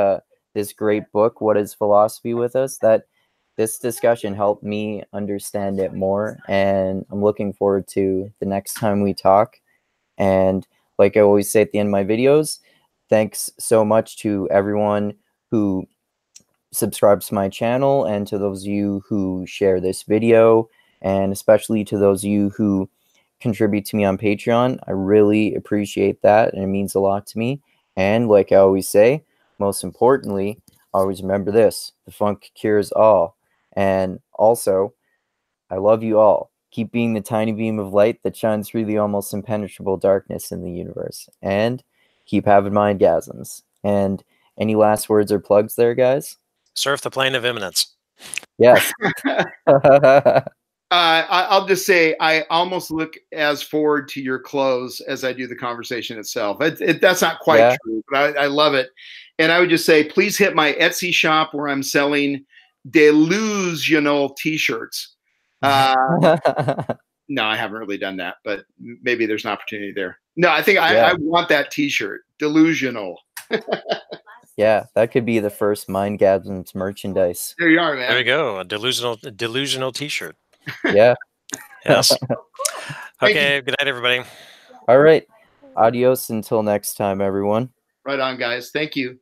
great book, What is Philosophy, with us. That this discussion helped me understand it more, and I'm looking forward to the next time we talk. And like I always say at the end of my videos, thanks so much to everyone who subscribes to my channel, and to those of you who share this video, and especially to those of you who contribute to me on Patreon. I really appreciate that, and it means a lot to me. And like I always say, most importantly, always remember this: the funk cures all. And also, I love you all. Keep being the tiny beam of light that shines through the almost impenetrable darkness in the universe, and keep having mindgasms. And any last words or plugs there, guys? Surf the plane of immanence. Yes. I'll just say I almost look as forward to your close as I do the conversation itself. That's not quite true, but I love it. And I would just say, please hit my Etsy shop where I'm selling delusional T-shirts. No, I haven't really done that, but maybe there's an opportunity there. No, I think I want that T-shirt. Delusional. Yeah, that could be the first Mindgasms merchandise. There you are, man. There you go. A delusional T-shirt. Yeah. Yes. Okay. Good night, everybody. All right. Adios until next time, everyone. Right on, guys. Thank you.